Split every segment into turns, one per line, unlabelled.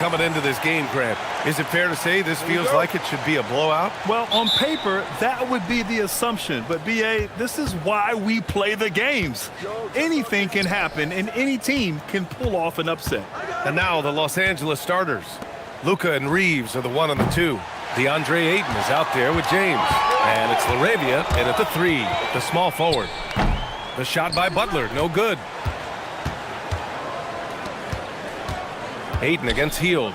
coming into this game, Grant. Is it fair to say this feels like it should be a blowout?
Well, on paper, that would be the assumption. But, B.A., this is why we play the games. Anything can happen, and any team can pull off an upset.
And now the Los Angeles starters. Luka and Reeves are the 1 and the 2. DeAndre Ayton is out there with James. And it's LaRavia in at the 3, the small forward. The shot by Butler, no good. Ayton against Hield.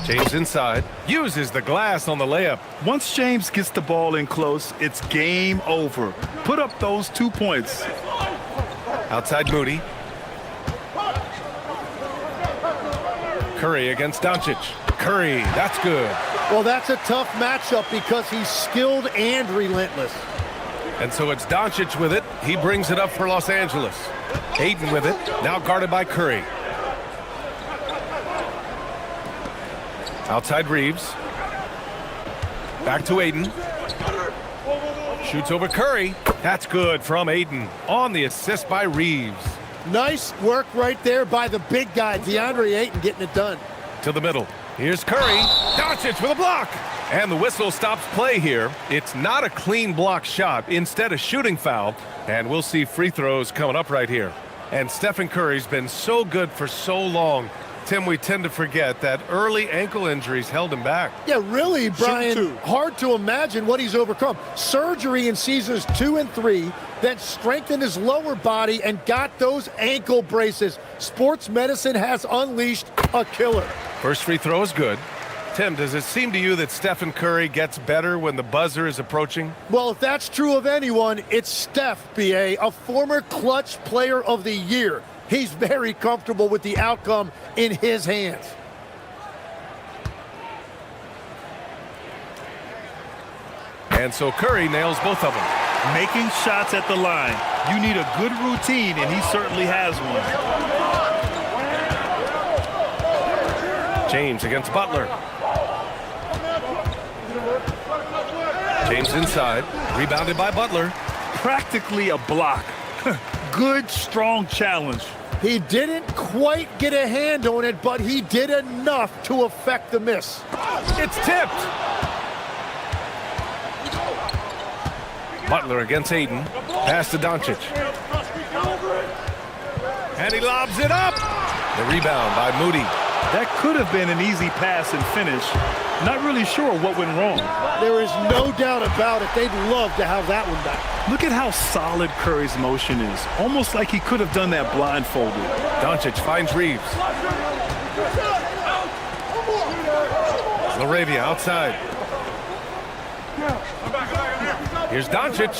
James inside, uses the glass on the layup.
Once James gets the ball in close, it's game over. Put up those 2 points.
Outside Moody. Curry against Doncic. Curry, that's good.
Well, that's a tough matchup because he's skilled and relentless.
And so it's Doncic with it. He brings it up for Los Angeles. Ayton with it, now guarded by Curry. Outside Reeves. Back to Ayton. Shoots over Curry. That's good from Ayton on the assist by Reeves.
Nice work right there by the big guy, DeAndre Ayton, getting it done.
To the middle. Here's Curry. Doncic with a block. And the whistle stops play here. It's not a clean block shot, instead a shooting foul. And we'll see free throws coming up right here. And Stephen Curry's been so good for so long. Tim, we tend to forget that early ankle injuries held him back.
Yeah, really, Brian, hard to imagine what he's overcome. Surgery in seasons 2 and 3, then strengthened his lower body and got those ankle braces. Sports medicine has unleashed a killer.
First free throw is good. Tim, does it seem to you that Stephen Curry gets better when the buzzer is approaching?
Well, if that's true of anyone, it's Steph, B.A., a former clutch player of the year. He's very comfortable with the outcome in his hands.
And so Curry nails both of them.
Making shots at the line. You need a good routine, and he certainly has one.
James against Butler. James inside, rebounded by Butler.
Practically a block. Good, strong challenge.
He didn't quite get a hand on it, but he did enough to affect the miss.
It's tipped. Butler against Ayton. Pass to Doncic. And he lobs it up. The rebound by Moody.
That could have been an easy pass and finish. Not really sure what went wrong.
There is no doubt about it. They'd love to have that one back.
Look at how solid Curry's motion is. Almost like he could have done that blindfolded.
Doncic finds Reeves. LaRavia outside. Here's Doncic.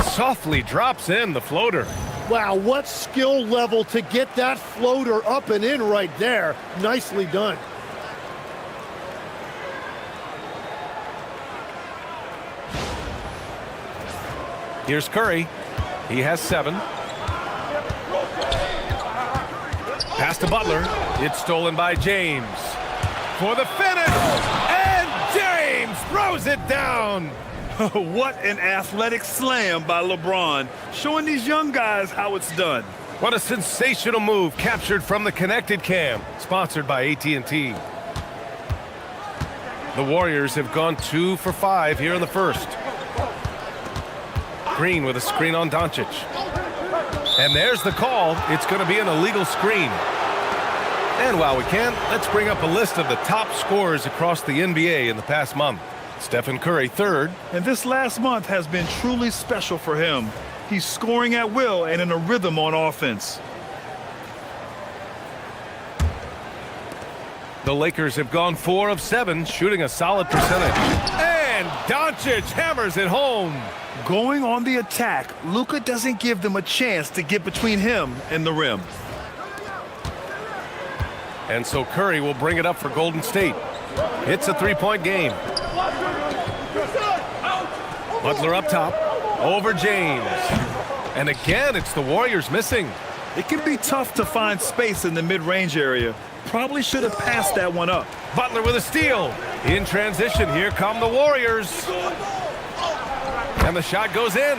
Softly drops in the floater.
Wow, what skill level to get that floater up and in right there. Nicely done.
Here's Curry. He has 7. Pass to Butler. It's stolen by James. For the finish. And James throws it down.
What an athletic slam by LeBron, showing these young guys how it's done.
What a sensational move captured from the Connected Cam, sponsored by AT&T. The Warriors have gone 2 for 5 here in the first. Green with a screen on Doncic. And there's the call. It's going to be an illegal screen. And while we can, let's bring up a list of the top scorers across the NBA in the past month. Stephen Curry, 3rd.
And this last month has been truly special for him. He's scoring at will and in a rhythm on offense.
The Lakers have gone 4 of 7, shooting a solid percentage. And Doncic hammers it home.
Going on the attack, Luka doesn't give them a chance to get between him and the rim.
And so Curry will bring it up for Golden State. It's a 3-point game. Butler up top, over James. And again, it's the Warriors missing.
It can be tough to find space in the mid-range area. Probably should have passed that one up.
Butler with a steal. In transition, here come the Warriors. And the shot goes in.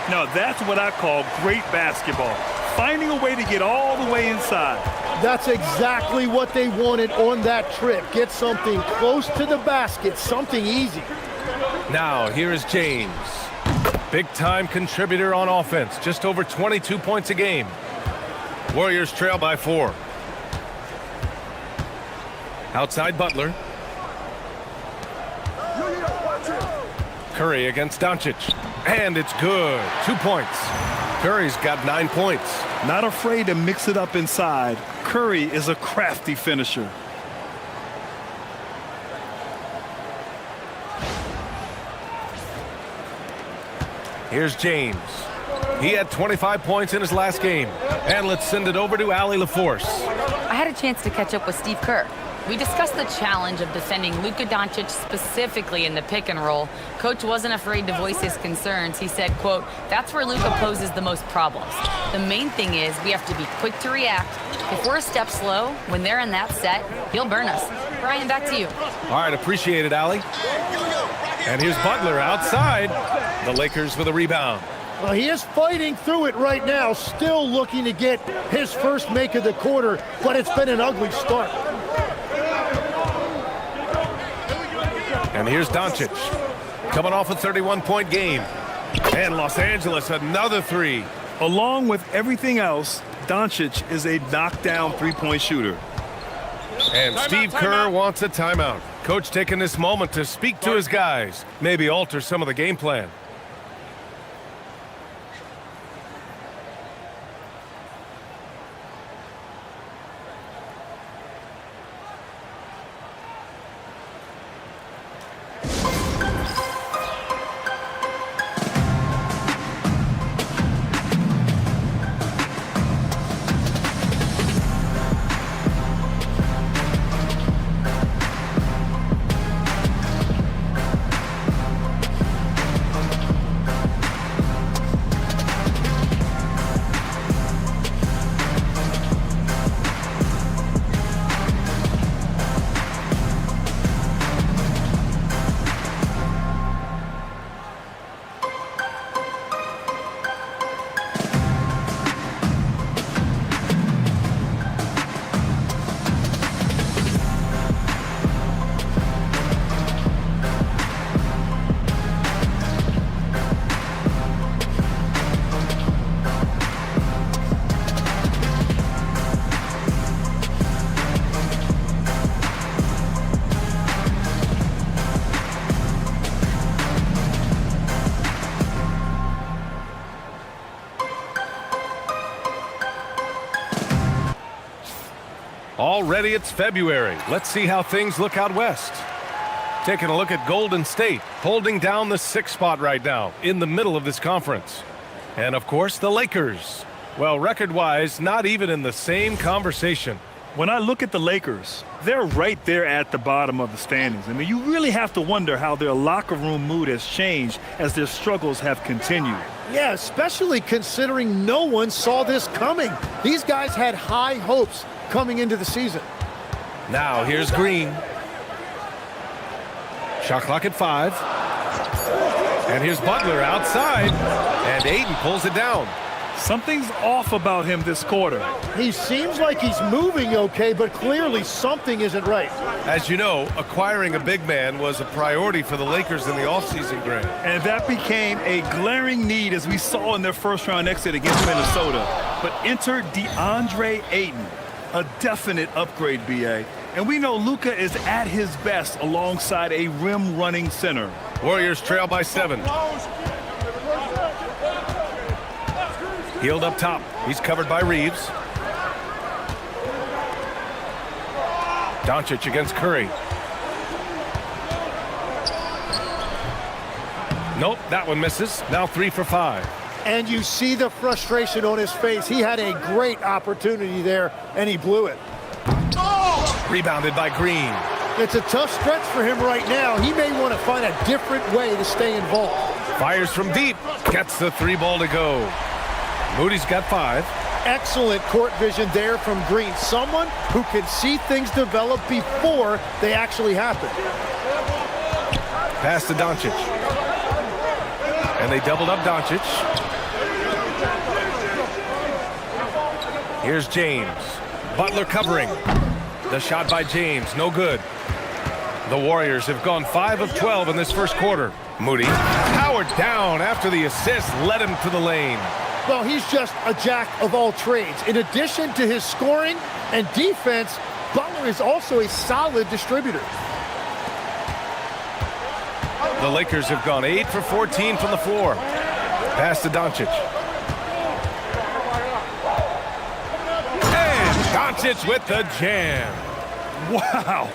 Now that's what I call great basketball. finding a way to get all the way inside.
That's exactly what they wanted on that trip. Get something close to the basket, something easy.
Now, here is James. Big-time contributor on offense, just over 22 points a game. Warriors trail by 4. Outside Butler. Curry against Doncic. And it's good. 2 points. Curry's got 9 points.
Not afraid to mix it up inside. Curry is a crafty finisher.
Here's James. He had 25 points in his last game. And let's send it over to Allie LaForce.
I had a chance to catch up with Steve Kerr. We discussed the challenge of defending Luka Doncic specifically in the pick and roll. Coach wasn't afraid to voice his concerns. He said, quote, "That's where Luka poses the most problems. The main thing is we have to be quick to react. If we're a step slow, when they're in that set, he'll burn us." Brian, back to you.
All right, appreciate it, Allie. And here's Butler outside. The Lakers with a rebound.
Well, he is fighting through it right now, still looking to get his first make of the quarter, but it's been an ugly start.
And here's Doncic, coming off a 31-point game. And Los Angeles, another 3.
Along with everything else, Doncic is a knockdown three-point shooter.
And Steve Kerr wants a timeout. Coach taking this moment to speak to his guys, maybe alter some of the game plan. Already it's February. Let's see how things look out west. Taking a look at Golden State, holding down the 6th spot right now in the middle of this conference. And of course, the Lakers. Well, record-wise, not even in the same conversation.
When I look at the Lakers, they're right there at the bottom of the standings. I mean, you really have to wonder how their locker room mood has changed as their struggles have continued.
Yeah, especially considering no one saw this coming. These guys had high hopes coming into the season.
Now here's Green. Shot clock at 5. And here's Butler outside. And Ayton pulls it down.
Something's off about him this quarter.
He seems like he's moving okay, but clearly something isn't right.
As you know, acquiring a big man was a priority for the Lakers in the offseason, Grant.
And that became a glaring need as we saw in their first-round exit against Minnesota. But enter DeAndre Ayton, a definite upgrade, B.A. And we know Luka is at his best alongside a rim-running center.
Warriors trail by 7. Healed up top. He's covered by Reeves. Doncic against Curry. Nope, that one misses. Now 3 for 5.
And you see the frustration on his face. He had a great opportunity there, and he blew it.
Rebounded by Green.
It's a tough stretch for him right now. He may want to find a different way to stay involved.
Fires from deep. Gets the 3 ball to go. Moody's got 5.
Excellent court vision there from Green. Someone who can see things develop before they actually happen.
Pass to Doncic. And they doubled up Doncic. Here's James. Butler covering. The shot by James, no good. The Warriors have gone 5 of 12 in this first quarter. Moody powered down after the assist led him to the lane.
Well, he's just a jack of all trades. In addition to his scoring and defense, Butler is also a solid distributor.
The Lakers have gone 8 for 14 from the floor. Pass to Doncic. And Doncic with the jam.
Wow.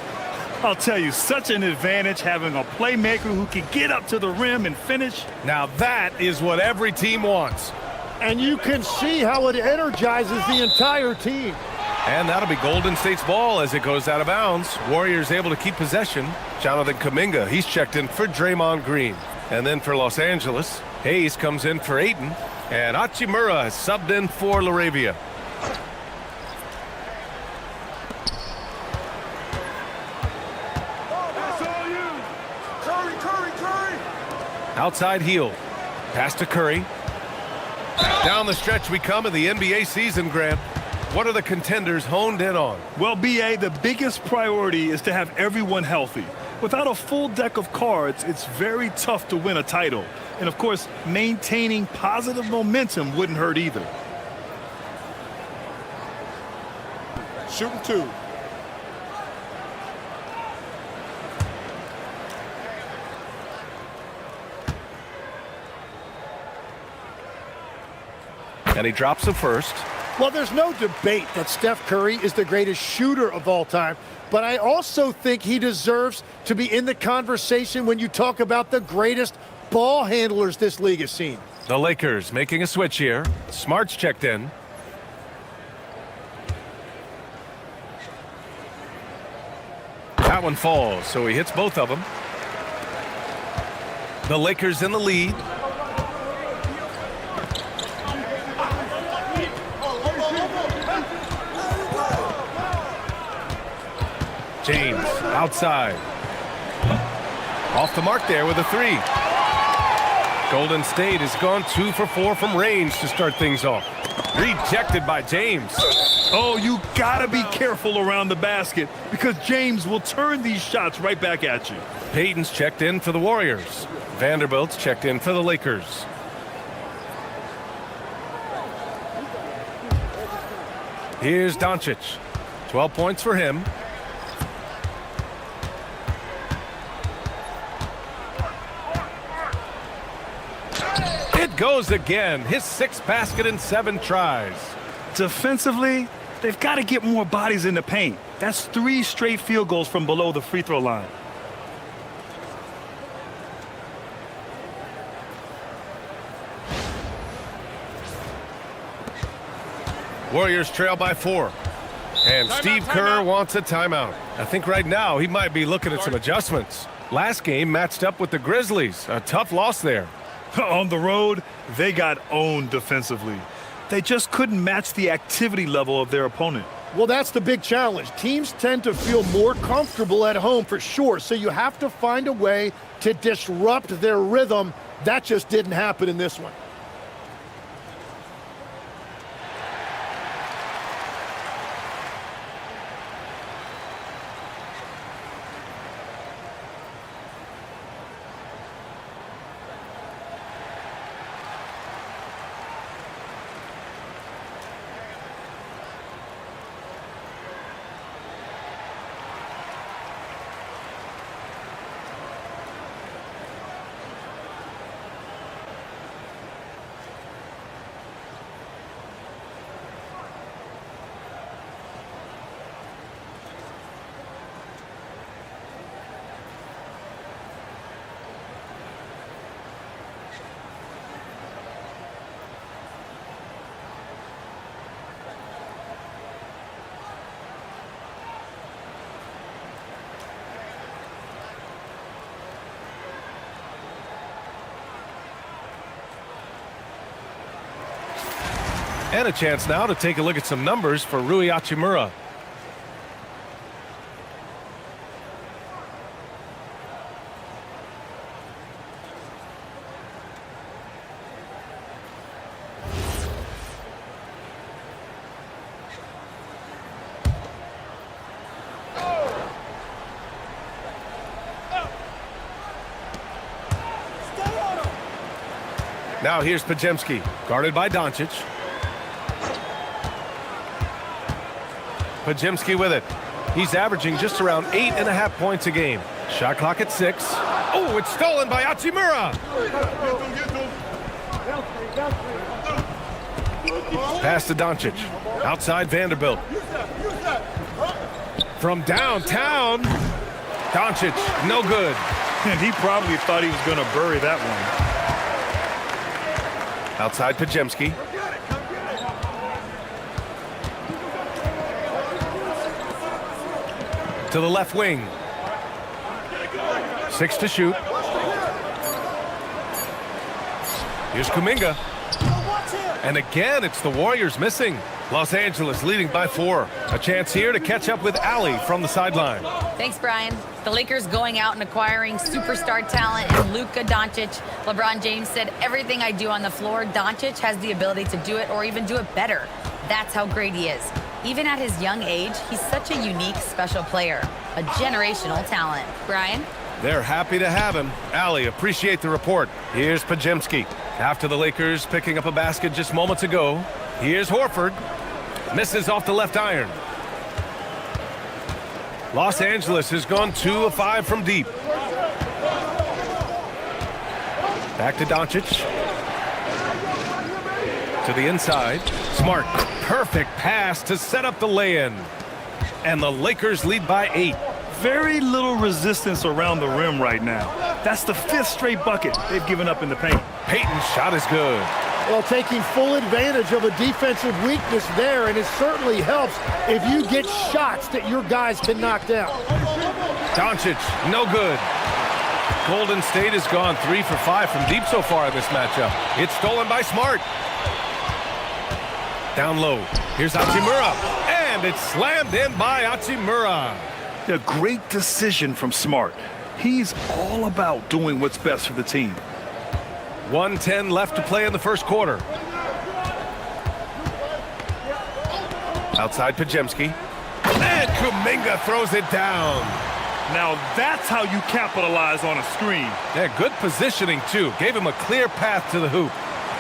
I'll tell you, such an advantage having a playmaker who can get up to the rim and finish.
Now that is what every team wants.
And you can see how it energizes the entire team.
And that'll be Golden State's ball as it goes out of bounds. Warriors able to keep possession. Jonathan Kuminga, he's checked in for Draymond Green. And then for Los Angeles, Hayes comes in for Ayton. And Hachimura has subbed in for LaRavia. Outside heel. Pass to Curry. Down the stretch we come in the NBA season, Grant. What are the contenders honed in on?
Well, B.A., the biggest priority is to have everyone healthy. Without a full deck of cards, it's very tough to win a title. And, of course, maintaining positive momentum wouldn't hurt either.
Shooting 2.
And he drops the first.
Well, there's no debate that Steph Curry is the greatest shooter of all time, but I also think he deserves to be in the conversation when you talk about the greatest ball handlers this league has seen.
The Lakers making a switch here. Smart's checked in. That one falls, so he hits both of them. The Lakers in the lead. James outside. Off the mark there with a 3. Golden State has gone 2 for 4 from range to start things off. Rejected by James.
Oh, you gotta be careful around the basket because James will turn these shots right back at you.
Payton's checked in for the Warriors. Vanderbilt's checked in for the Lakers. Here's Doncic. 12 points for him. It goes again. His 6th basket in 7 tries.
Defensively, they've got to get more bodies in the paint. That's 3 straight field goals from below the free throw line.
Warriors trail by 4. And Steve Kerr wants a timeout. I think right now he might be looking at some adjustments. Last game matched up with the Grizzlies. A tough loss there.
On the road, they got owned defensively. They just couldn't match the activity level of their opponent.
Well, that's the big challenge. Teams tend to feel more comfortable at home for sure, so you have to find a way to disrupt their rhythm. That just didn't happen in this one.
And a chance now to take a look at some numbers for Rui Hachimura. Now here's Podziemski, guarded by Doncic. Podziemski with it. He's averaging just around 8.5 points a game. Shot clock at 6. Oh, it's stolen by Hachimura. Pass to Doncic. Outside Vanderbilt. From downtown. Doncic, no good.
And he probably thought he was going to bury that one.
Outside Podziemski. To the left wing. 6 to shoot. Here's Kuminga. And again, it's the Warriors missing. Los Angeles leading by 4. A chance here to catch up with Allie from the sideline.
Thanks, Brian. The Lakers going out and acquiring superstar talent in Luka Doncic. LeBron James said, everything I do on the floor, Doncic has the ability to do it or even do it better. That's how great he is. Even at his young age, he's such a unique, special player. A generational talent. Brian?
They're happy to have him. Allie, appreciate the report. Here's Podziemski. After the Lakers picking up a basket just moments ago, here's Horford. Misses off the left iron. Los Angeles has gone 2 of 5 from deep. Back to Doncic. To the inside. Smart. Perfect pass to set up the lay-in. And the Lakers lead by 8.
Very little resistance around the rim right now. That's the 5th straight bucket they've given up in the paint.
Payton's shot is good.
Well, taking full advantage of a defensive weakness there, and it certainly helps if you get shots that your guys can knock down.
Doncic, no good. Golden State has gone 3 for 5 from deep so far in this matchup. It's stolen by Smart. Down low. Here's Hachimura. And it's slammed in by Hachimura.
A great decision from Smart. He's all about doing what's best for the team.
1:10 left to play in the first quarter. Outside Podziemski. And Kuminga throws it down.
Now that's how you capitalize on a screen.
Yeah, good positioning, too. Gave him a clear path to the hoop.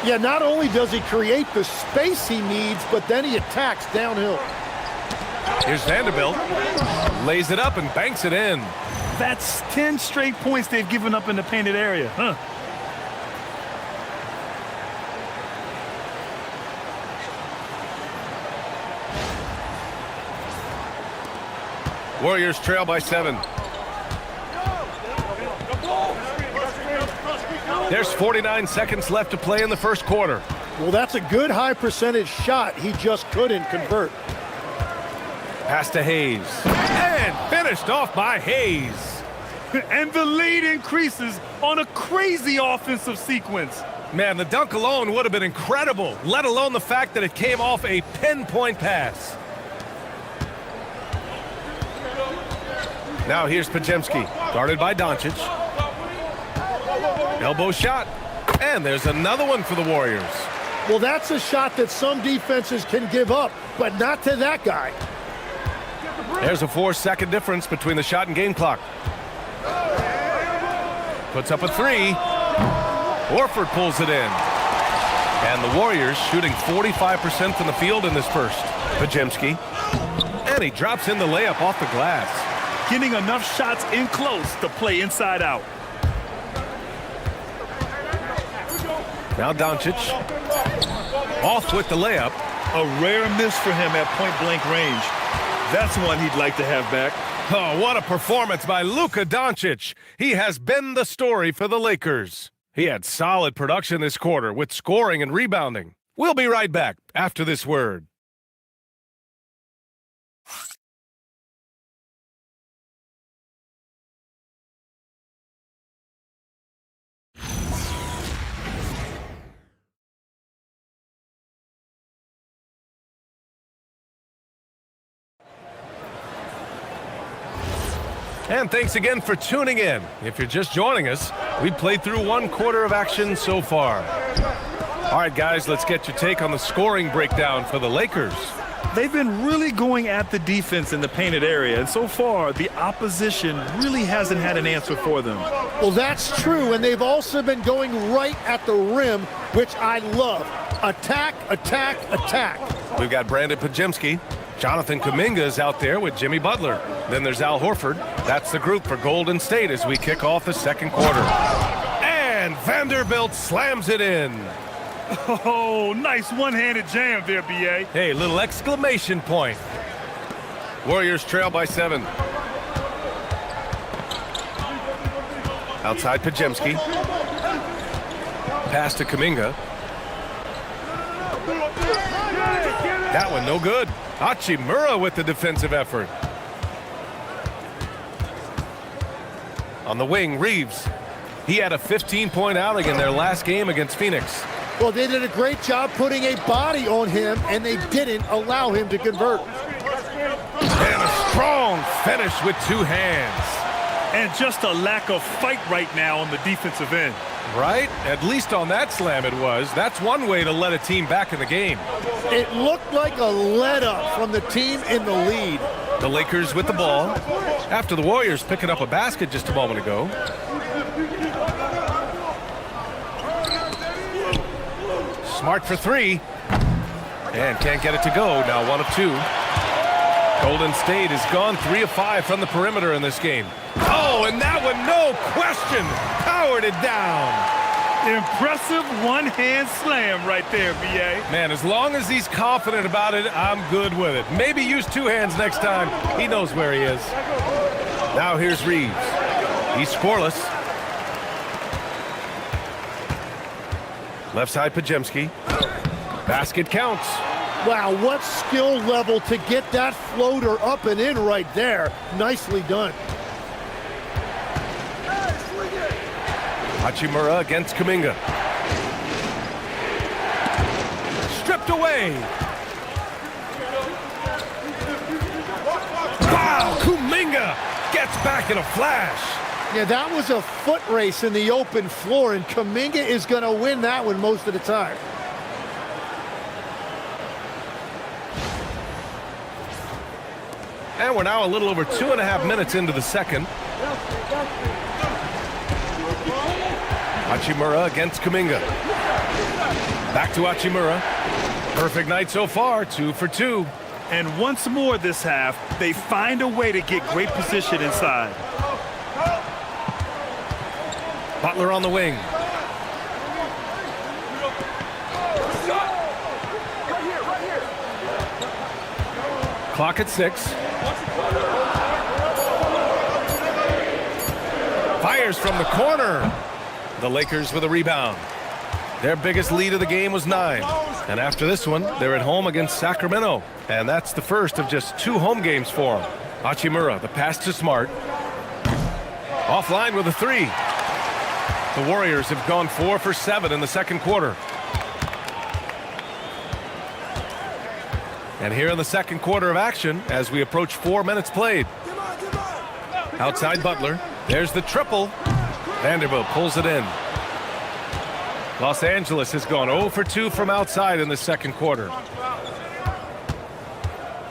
Yeah, not only does he create the space he needs, but then he attacks downhill.
Here's Vanderbilt. Lays it up and banks it in.
That's 10 straight points they've given up in the painted area, huh?
Warriors trail by 7. There's 49 seconds left to play in the first quarter.
Well, that's a good high percentage shot. He just couldn't convert.
Pass to Hayes. And finished off by Hayes.
And the lead increases on a crazy offensive sequence.
Man, the dunk alone would have been incredible, let alone the fact that it came off a pinpoint pass. Now here's Podziemski, guarded by Doncic. Elbow shot. And there's another one for the Warriors.
Well, that's a shot that some defenses can give up, but not to that guy.
There's a 4-second difference between the shot and game clock. Puts up a 3. Horford pulls it in. And the Warriors shooting 45% from the field in this first. Podziemski. And he drops in the layup off the glass.
Getting enough shots in close to play inside out.
Now Doncic. Off with the layup.
A rare miss for him at point-blank range. That's one he'd like to have back.
Oh, what a performance by Luka Doncic. He has been the story for the Lakers. He had solid production this quarter with scoring and rebounding. We'll be right back after this word. And thanks again for tuning in. If you're just joining us, we've played through 1 quarter of action so far. All right, guys, let's get your take on the scoring breakdown for the Lakers.
They've been really going at the defense in the painted area, and so far, the opposition really hasn't had an answer for them.
Well, that's true, and they've also been going right at the rim, which I love. Attack, attack, attack.
We've got Brandon Pajemski. Jonathan Kuminga is out there with Jimmy Butler. Then there's Al Horford. That's the group for Golden State as we kick off the second quarter. And Vanderbilt slams it in.
Oh, nice one-handed jam there, B.A.
Hey, little exclamation point. Warriors trail by 7. Outside Pajemski. Pass to Kuminga. That one no good. Hachimura with the defensive effort. On the wing, Reeves. He had a 15-point outing in their last game against Phoenix.
Well, they did a great job putting a body on him, and they didn't allow him to convert.
And a strong finish with 2 hands.
And just a lack of fight right now on the defensive end.
Right? At least on that slam it was. That's one way to let a team back in the game.
It looked like a let-up from the team in the lead.
The Lakers with the ball. After the Warriors picking up a basket just a moment ago. Smart for 3. And can't get it to go. Now 1 of 2. Golden State has gone 3 of 5 from the perimeter in this game. Oh, and that one, no question, powered it down.
Impressive one-hand slam right there, B.A.
Man, as long as he's confident about it, I'm good with it. Maybe use 2 hands next time. He knows where he is. Now here's Reeves. He's scoreless. Left side Pajemski. Basket counts.
Wow, what skill level to get that floater up and in right there. Nicely done.
Hachimura against Kuminga. Stripped away. Wow, Kuminga gets back in a flash.
Yeah, that was a foot race in the open floor, and Kuminga is going to win that one most of the time.
And we're now a little over 2.5 minutes into the second. Hachimura against Kuminga. Back to Hachimura. Perfect night so far, 2 for 2.
And once more this half, they find a way to get great position inside.
Butler on the wing. Clock at 6. Fires from the corner. The Lakers with a rebound. Their biggest lead of the game was 9. And after this one, they're at home against Sacramento. And that's the first of just 2 home games for them. Hachimura, the pass to Smart. Offline with a 3. The Warriors have gone 4 for 7 in the second quarter. And here in the second quarter of action, as we approach 4 minutes played. Outside Butler. There's the triple. Vanderbilt pulls it in. Los Angeles has gone 0 for 2 from outside in the second quarter.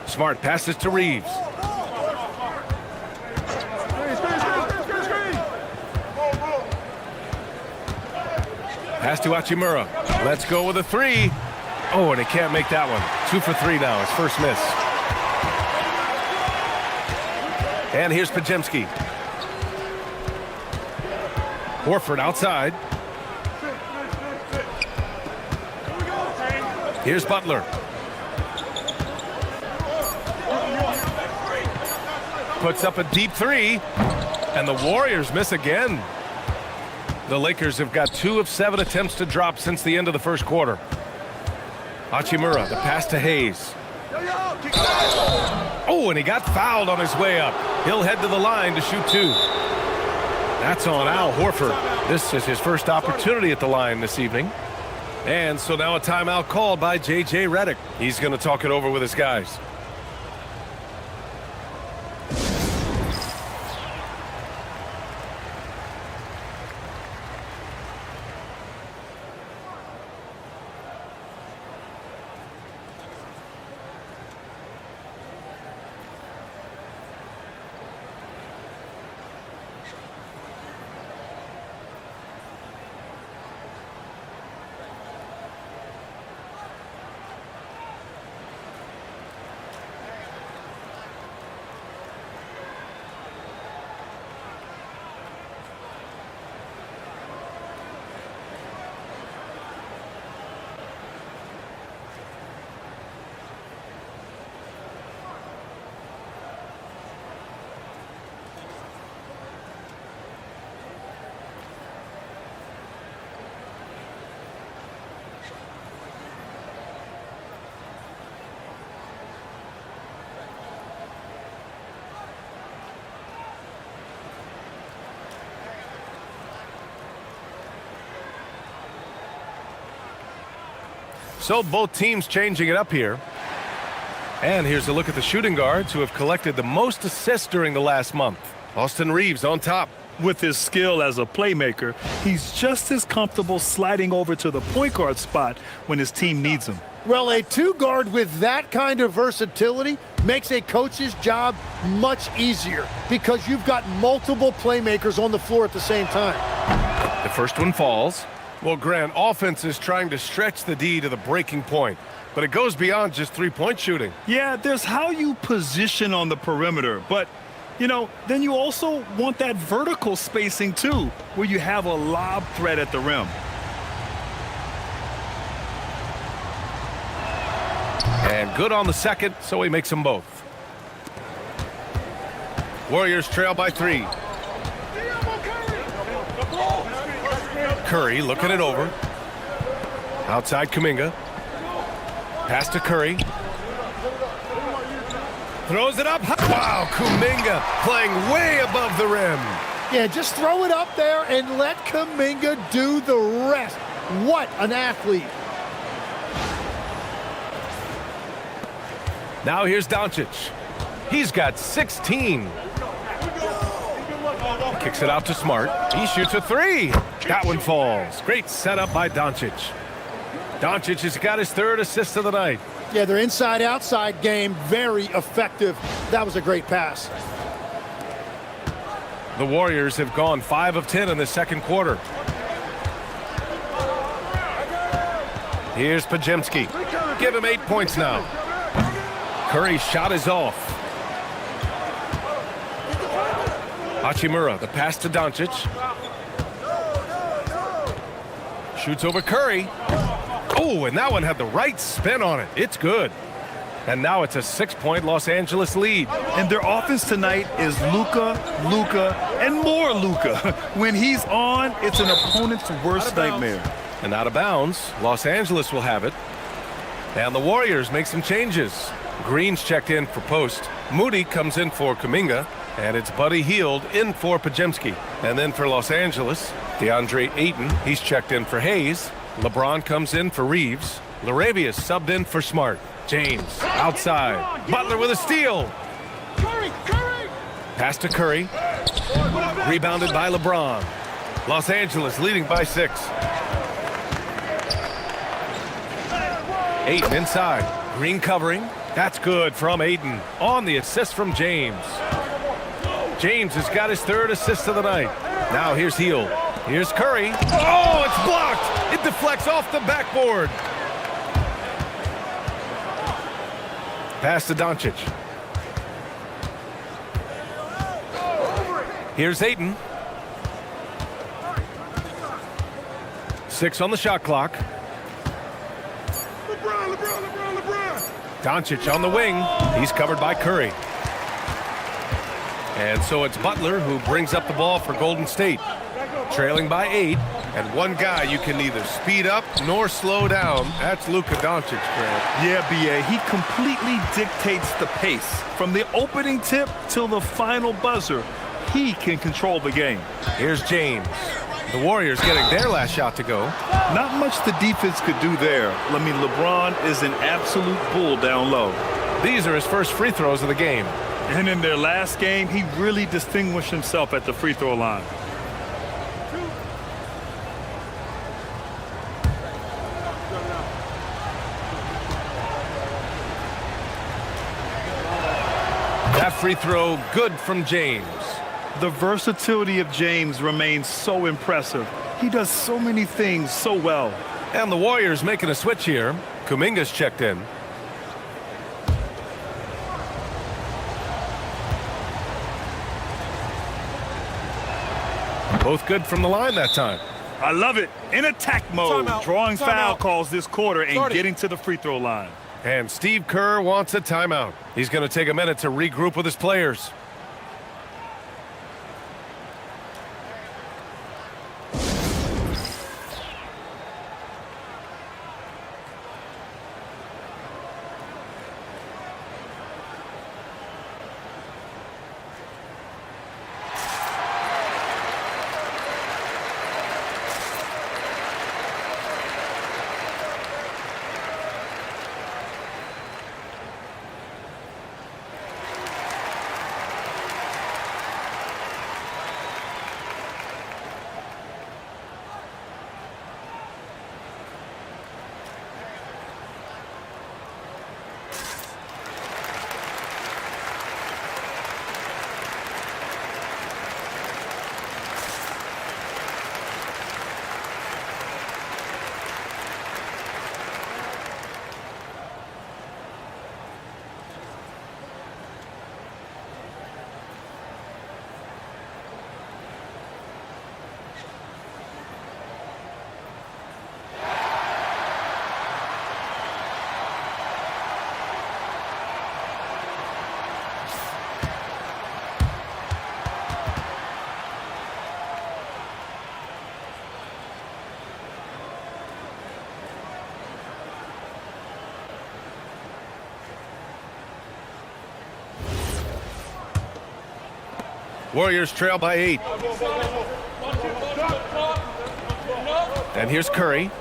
Smart passes to Reeves. Pass to Hachimura. Let's go with a 3. Oh, and he can't make that one. 2 for 3 now, his first miss. And here's Pajemski. Horford outside. Here's Butler. Puts up a deep 3. And the Warriors miss again. The Lakers have got 2 of 7 attempts to drop since the end of the first quarter. Hachimura, the pass to Hayes. Oh, and he got fouled on his way up. He'll head to the line to shoot 2. That's on Al Horford. This is his first opportunity at the line this evening. And so now a timeout called by J.J. Redick. He's going to talk it over with his guys. So both teams changing it up here. And here's a look at the shooting guards who have collected the most assists during the last month. Austin Reeves on top.
With his skill as a playmaker, he's just as comfortable sliding over to the point guard spot when his team needs him.
Well, a two-guard with that kind of versatility makes a coach's job much easier because you've got multiple playmakers on the floor at the same time.
The first one falls. Well, Grant, offense is trying to stretch the D to the breaking point, but it goes beyond just three-point shooting.
Yeah, there's how you position on the perimeter, but, you know, then you also want that vertical spacing too, where you have a lob threat at the rim.
And good on the second, so he makes them both. Warriors trail by 3. Curry looking it over. Outside Kuminga. Pass to Curry. Throws it up. Wow, Kuminga playing way above the rim.
Yeah, just throw it up there and let Kuminga do the rest. What an athlete.
Now here's Doncic. He's got 16. Kicks it out to Smart. He shoots a 3. That one falls. Great setup by Doncic. Doncic has got his 3rd assist of the night.
Yeah, their inside-outside game, very effective. That was a great pass.
The Warriors have gone 5 of 10 in the second quarter. Here's Podziemski. Give him 8 points now. Curry's shot is off. Hachimura, the pass to Doncic. Shoots over Curry. Oh, and that one had the right spin on it. It's good. And now it's a 6-point Los Angeles lead.
And their offense tonight is Luka, and more Luka. When he's on, it's an opponent's worst nightmare.
And out of bounds, Los Angeles will have it. And the Warriors make some changes. Green's checked in for post. Moody comes in for Kuminga. And it's Buddy Hield in for Podziemski. And then for Los Angeles, DeAndre Ayton, he's checked in for Hayes. LeBron comes in for Reeves. Larabius subbed in for Smart. James outside. Butler with a steal. Pass to Curry. Rebounded by LeBron. Los Angeles leading by 6. Ayton inside. Green covering. That's good from Ayton. On the assist from James. James has got his 3rd assist of the night. Now here's Hield. Here's Curry. Oh, it's blocked. It deflects off the backboard. Pass to Doncic. Here's Ayton. 6 on the shot clock. Doncic on the wing. He's covered by Curry. And so it's Butler who brings up the ball for Golden State. Trailing by 8. And one guy you can neither speed up nor slow down. That's Luka Doncic, Grant.
Yeah, B.A., he completely dictates the pace. From the opening tip till the final buzzer, he can control the game.
Here's James. The Warriors getting their last shot to go.
Not much the defense could do there. I mean, LeBron is an absolute bull down low.
These are his first free throws of the game.
And in their last game, he really distinguished himself at the free throw line.
That free throw good from James.
The versatility of James remains so impressive. He does so many things so well.
And the Warriors making a switch here. Kuminga's checked in. Both good from the line that time.
I love it. In attack mode,
Timeout.
drawing foul
Timeout.
calls this quarter and
Start it.
getting to the free throw line.
And Steve Kerr wants a timeout. He's going to take a minute to regroup with his players. Warriors trail by 8. And here's Curry,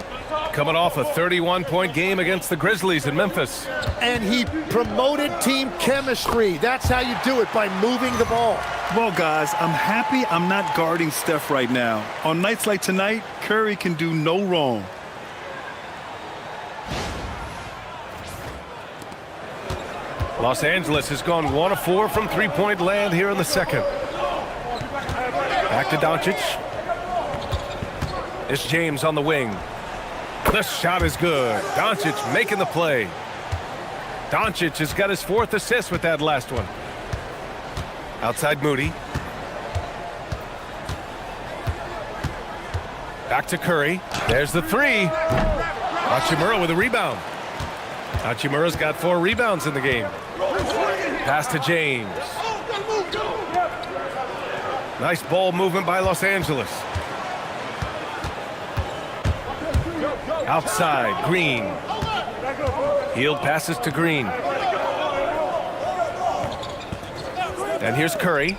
coming off a 31-point game against the Grizzlies in Memphis.
And he promoted team chemistry. That's how you do it, by moving the ball.
Well, guys, I'm happy I'm not guarding Steph right now. On nights like tonight, Curry can do no wrong.
Los Angeles has gone 1 of 4 from three-point land here in the second. Back to Doncic. It's James on the wing. The shot is good. Doncic making the play. Doncic has got his 4th assist with that last one. Outside Moody. Back to Curry. There's the 3. Hachimura with a rebound. Hachimura's got 4 rebounds in the game. Pass to James. Nice ball movement by Los Angeles. Outside, Green. Hield passes to Green. And here's Curry.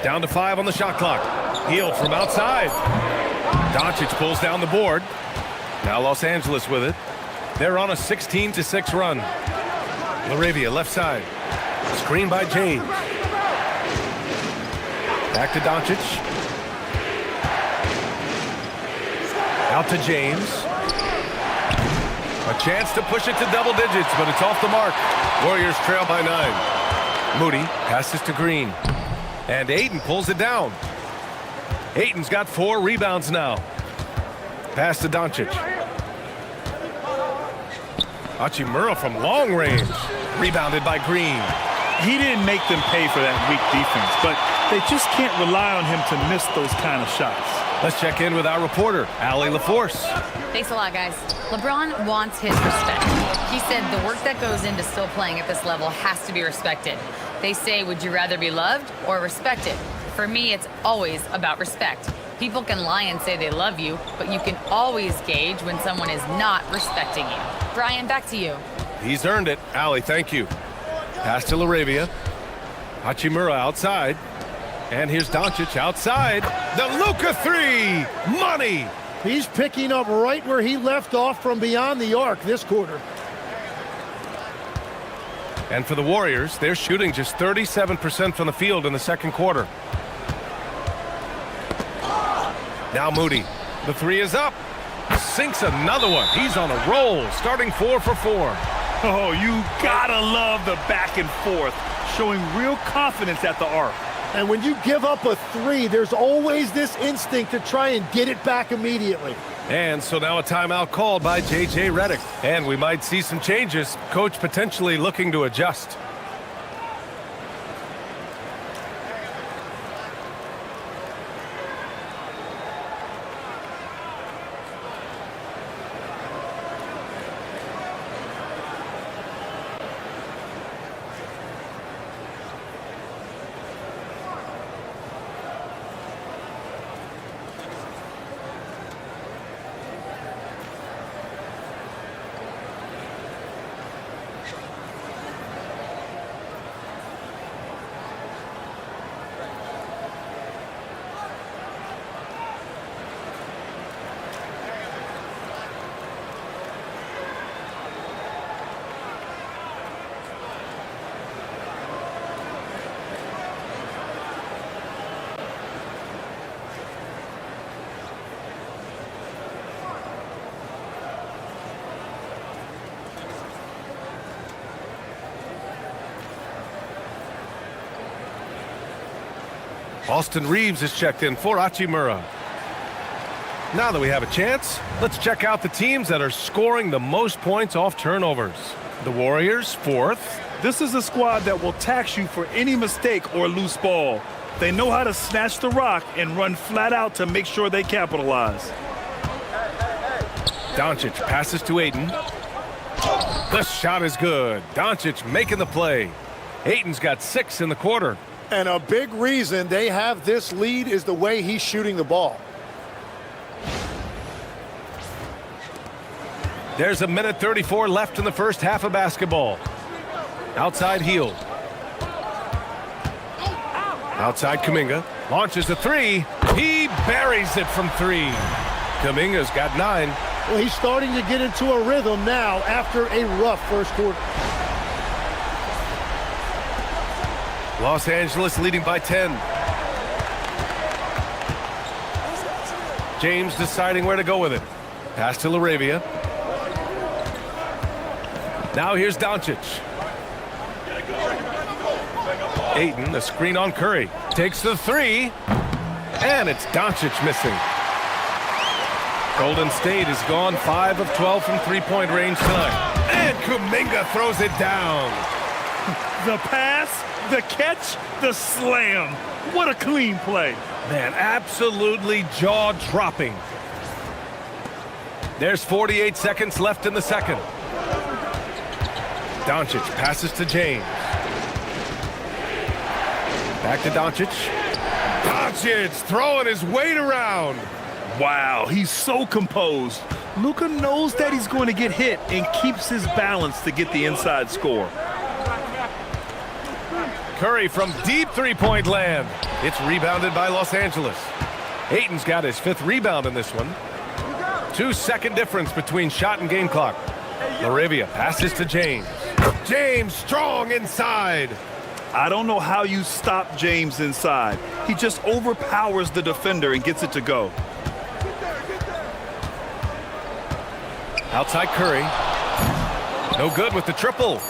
Down to 5 on the shot clock. Hield from outside. Doncic pulls down the board. Now Los Angeles with it. They're on a 16-6 run. LaRavia left side. Screen by James. Back to Doncic. Out to James. A chance to push it to double digits, but it's off the mark. Warriors trail by 9. Moody passes to Green. And Ayton pulls it down. Ayton's got 4 rebounds now. Pass to Doncic. Hachimura from long range. Rebounded by Green.
He didn't make them pay for that weak defense, but they just can't rely on him to miss those kind of shots.
Let's check in with our reporter, Allie LaForce.
Thanks a lot, guys. LeBron wants his respect. He said the work that goes into still playing at this level has to be respected. They say, would you rather be loved or respected? For me, it's always about respect. People can lie and say they love you, but you can always gauge when someone is not respecting you. Brian, back to you.
He's earned it. Allie, thank you. Pass to LaRavia. Hachimura outside. And here's Doncic outside. The Luka 3. Money.
He's picking up right where he left off from beyond the arc this quarter.
And for the Warriors, they're shooting just 37% from the field in the second quarter. Now Moody. The 3 is up. Sinks another one. He's on a roll, starting 4 for 4.
Oh, you gotta love the back and forth, showing real confidence at the arc.
And when you give up a 3, there's always this instinct to try and get it back immediately.
And so now a timeout called by J.J. Redick. And we might see some changes. Coach potentially looking to adjust. Austin Reeves is checked in for Hachimura. Now that we have a chance, let's check out the teams that are scoring the most points off turnovers. The Warriors, 4th.
This is a squad that will tax you for any mistake or loose ball. They know how to snatch the rock and run flat out to make sure they capitalize.
Doncic passes to Ayton. The shot is good. Doncic making the play. Ayton's got 6 in the quarter.
And a big reason they have this lead is the way he's shooting the ball.
There's a minute 34 left in the first half of basketball. Outside Hield. Outside Kuminga. Launches a three. He buries it from three. Kuminga's got 9.
Well, he's starting to get into a rhythm now after a rough first quarter.
Los Angeles leading by 10. James deciding where to go with it. Pass to LaRavia. Now here's Doncic. Ayton, a screen on Curry. Takes the three. And it's Doncic missing. Golden State has gone 5 of 12 from three-point range tonight. And Kuminga throws it down.
The pass, the catch, the slam. What a clean play.
Man, absolutely jaw-dropping. There's 48 seconds left in the second. Doncic passes to James. Back to Doncic. Doncic throwing his weight around.
Wow, he's so composed. Luka knows that he's going to get hit and keeps his balance to get the inside score.
Curry from deep three-point land. It's rebounded by Los Angeles. Ayton's got his 5th rebound in this one. 2-second difference between shot and game clock. LaRavia passes to James. James strong inside.
I don't know how you stop James inside. He just overpowers the defender and gets it to go.
Outside Curry. No good with the triple.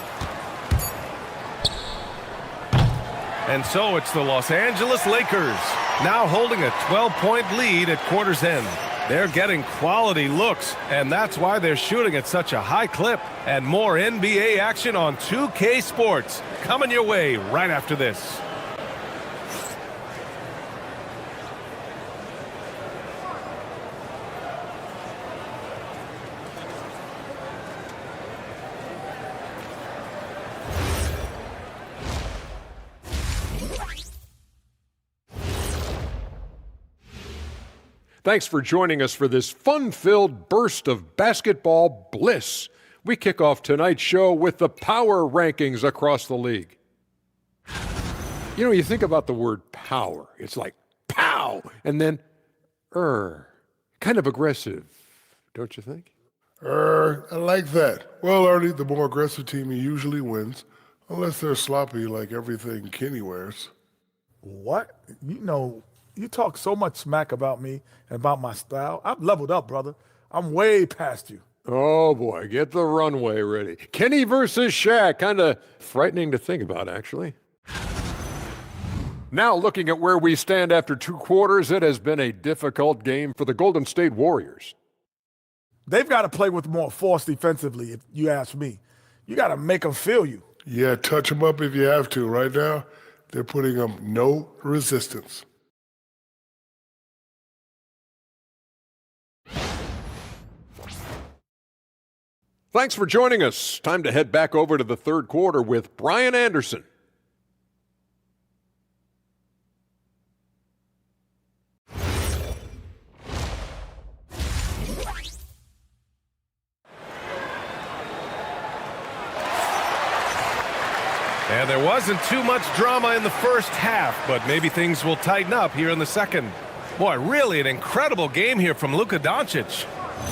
And so it's the Los Angeles Lakers now holding a 12-point lead at quarter's end. They're getting quality looks, and that's why they're shooting at such a high clip. And more NBA action on 2K Sports coming your way right after this.
Thanks for joining us for this fun-filled burst of basketball bliss. We kick off tonight's show with the power rankings across the league. You know, you think about the word power. It's like pow, and then kind of aggressive, don't you think?
I like that. Well, Artie, the more aggressive team usually wins, unless they're sloppy like everything Kenny wears.
What? You know, you talk so much smack about me and about my style. I've leveled up, brother. I'm way past you.
Oh, boy, get the runway ready. Kenny versus Shaq, kind of frightening to think about, actually. Now, looking at where we stand after 2 quarters, it has been a difficult game for the Golden State Warriors.
They've got to play with more force defensively, if you ask me. You got to make them feel you.
Yeah, touch them up if you have to. Right now, they're putting up no resistance.
Thanks for joining us. Time to head back over to the 3rd quarter with Brian Anderson.
And there wasn't too much drama in the first half, but maybe things will tighten up here in the second. Boy, really an incredible game here from Luka Doncic.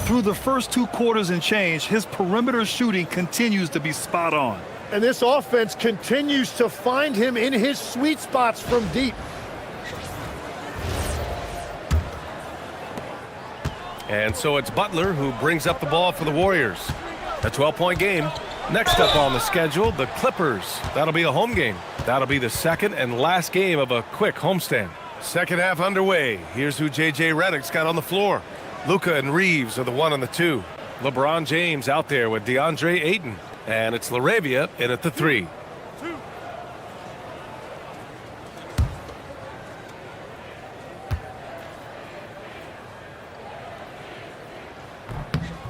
Through the first 2 quarters and change, his perimeter shooting continues to be spot on.
And this offense continues to find him in his sweet spots from deep.
And so it's Butler who brings up the ball for the Warriors. A 12-point game. Next up on the schedule, the Clippers. That'll be a home game. That'll be the second and last game of a quick homestand. Second half underway. Here's who J.J. Redick's got on the floor. Luka and Reeves are the 1 and the 2. LeBron James out there with DeAndre Ayton. And it's LaRavia in at the 3.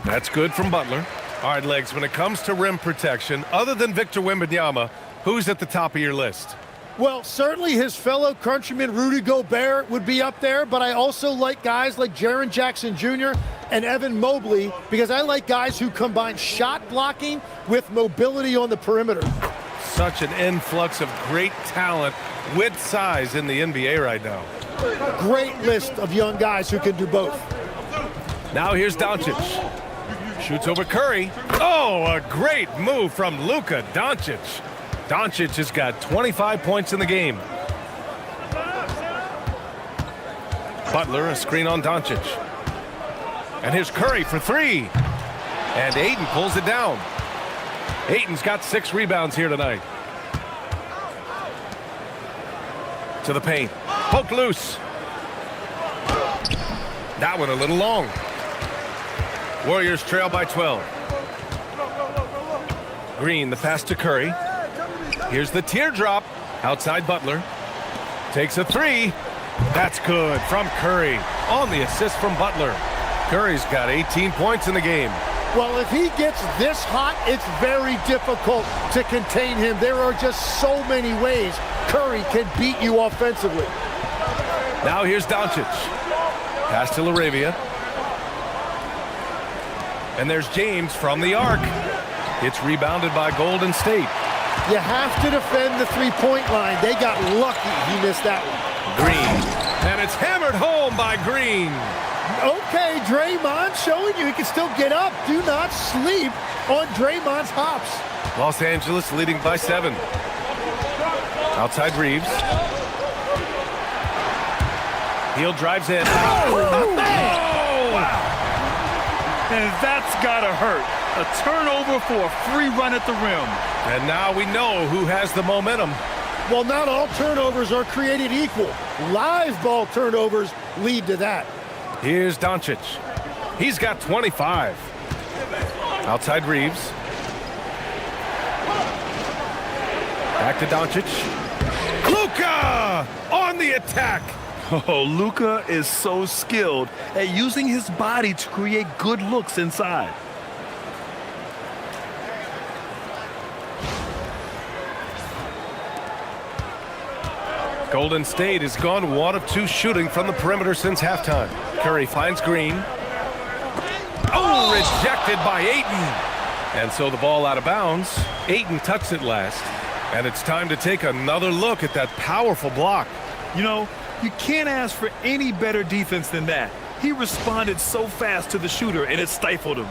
That's good from Butler. All right, Legs, when it comes to rim protection, other than Victor Wembanyama, who's at the top of your list?
Well, certainly his fellow countryman Rudy Gobert would be up there, but I also like guys like Jaren Jackson Jr. and Evan Mobley because I like guys who combine shot blocking with mobility on the perimeter.
such an influx of great talent with size in the NBA right now.
Great list of young guys who can do both.
Now here's Doncic. Shoots over Curry. Oh, a great move from Luka Doncic. Doncic has got 25 points in the game. Butler, a screen on Doncic. And here's Curry for three. And Ayton pulls it down. Ayton's got 6 rebounds here tonight. To the paint. Poked loose. That one a little long. Warriors trail by 12. Green, the pass to Curry. Here's the teardrop. Outside Butler. Takes a three. That's good from Curry. On the assist from Butler. Curry's got 18 points in the game.
Well, if he gets this hot, it's very difficult to contain him. There are just so many ways Curry can beat you offensively.
Now here's Doncic. Pass to LaRavia. And there's James from the arc. It's rebounded by Golden State.
You have to defend the three-point line. They got lucky he missed that one.
Green. And it's hammered home by Green.
Okay, Draymond showing you he can still get up. Do not sleep on Draymond's hops.
Los Angeles leading by 7. Outside Reeves. Heel drives in.
Oh! And that's gotta hurt. A turnover for a free run at the rim.
And now we know who has the momentum.
Well, not all turnovers are created equal. Live ball turnovers lead to that.
Here's Doncic. He's got 25. Outside Reeves. Back to Doncic. Luka on the attack.
Oh, Luka is so skilled at using his body to create good looks inside.
Golden State has gone 1 of 2 shooting from the perimeter since halftime. Curry finds Green. Oh, rejected by Ayton. And so the ball out of bounds. Ayton tucks it last. And it's time to take another look at that powerful block.
You know, you can't ask for any better defense than that. He responded so fast to the shooter, and it stifled him.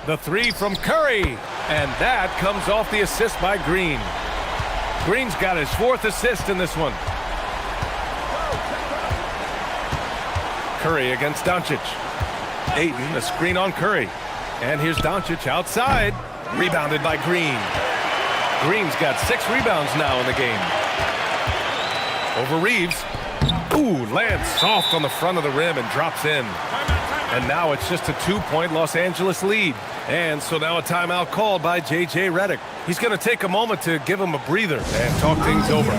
The three from Curry. And that comes off the assist by Green. Green's got his 4th assist in this one. Curry against Doncic. Ayton, a screen on Curry. And here's Doncic outside. Rebounded by Green. Green's got 6 rebounds now in the game. Over Reeves. Ooh, lands soft on the front of the rim and drops in. And now it's just a 2-point Los Angeles lead. And so now a timeout called by J.J. Redick. He's going to take a moment to give him a breather and talk things over.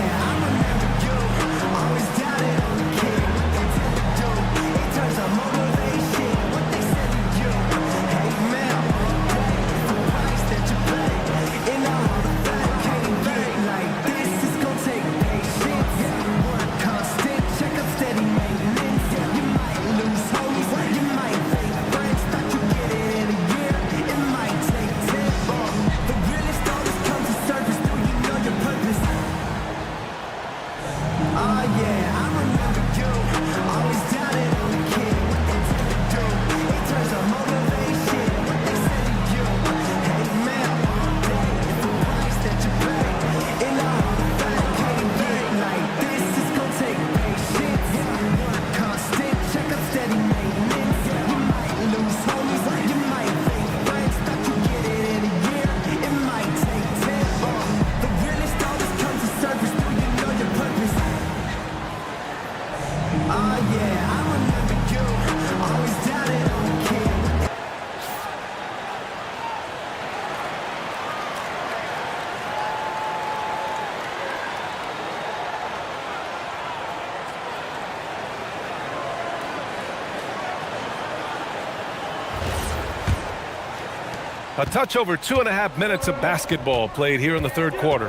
A touch over 2.5 minutes of basketball played here in the third quarter.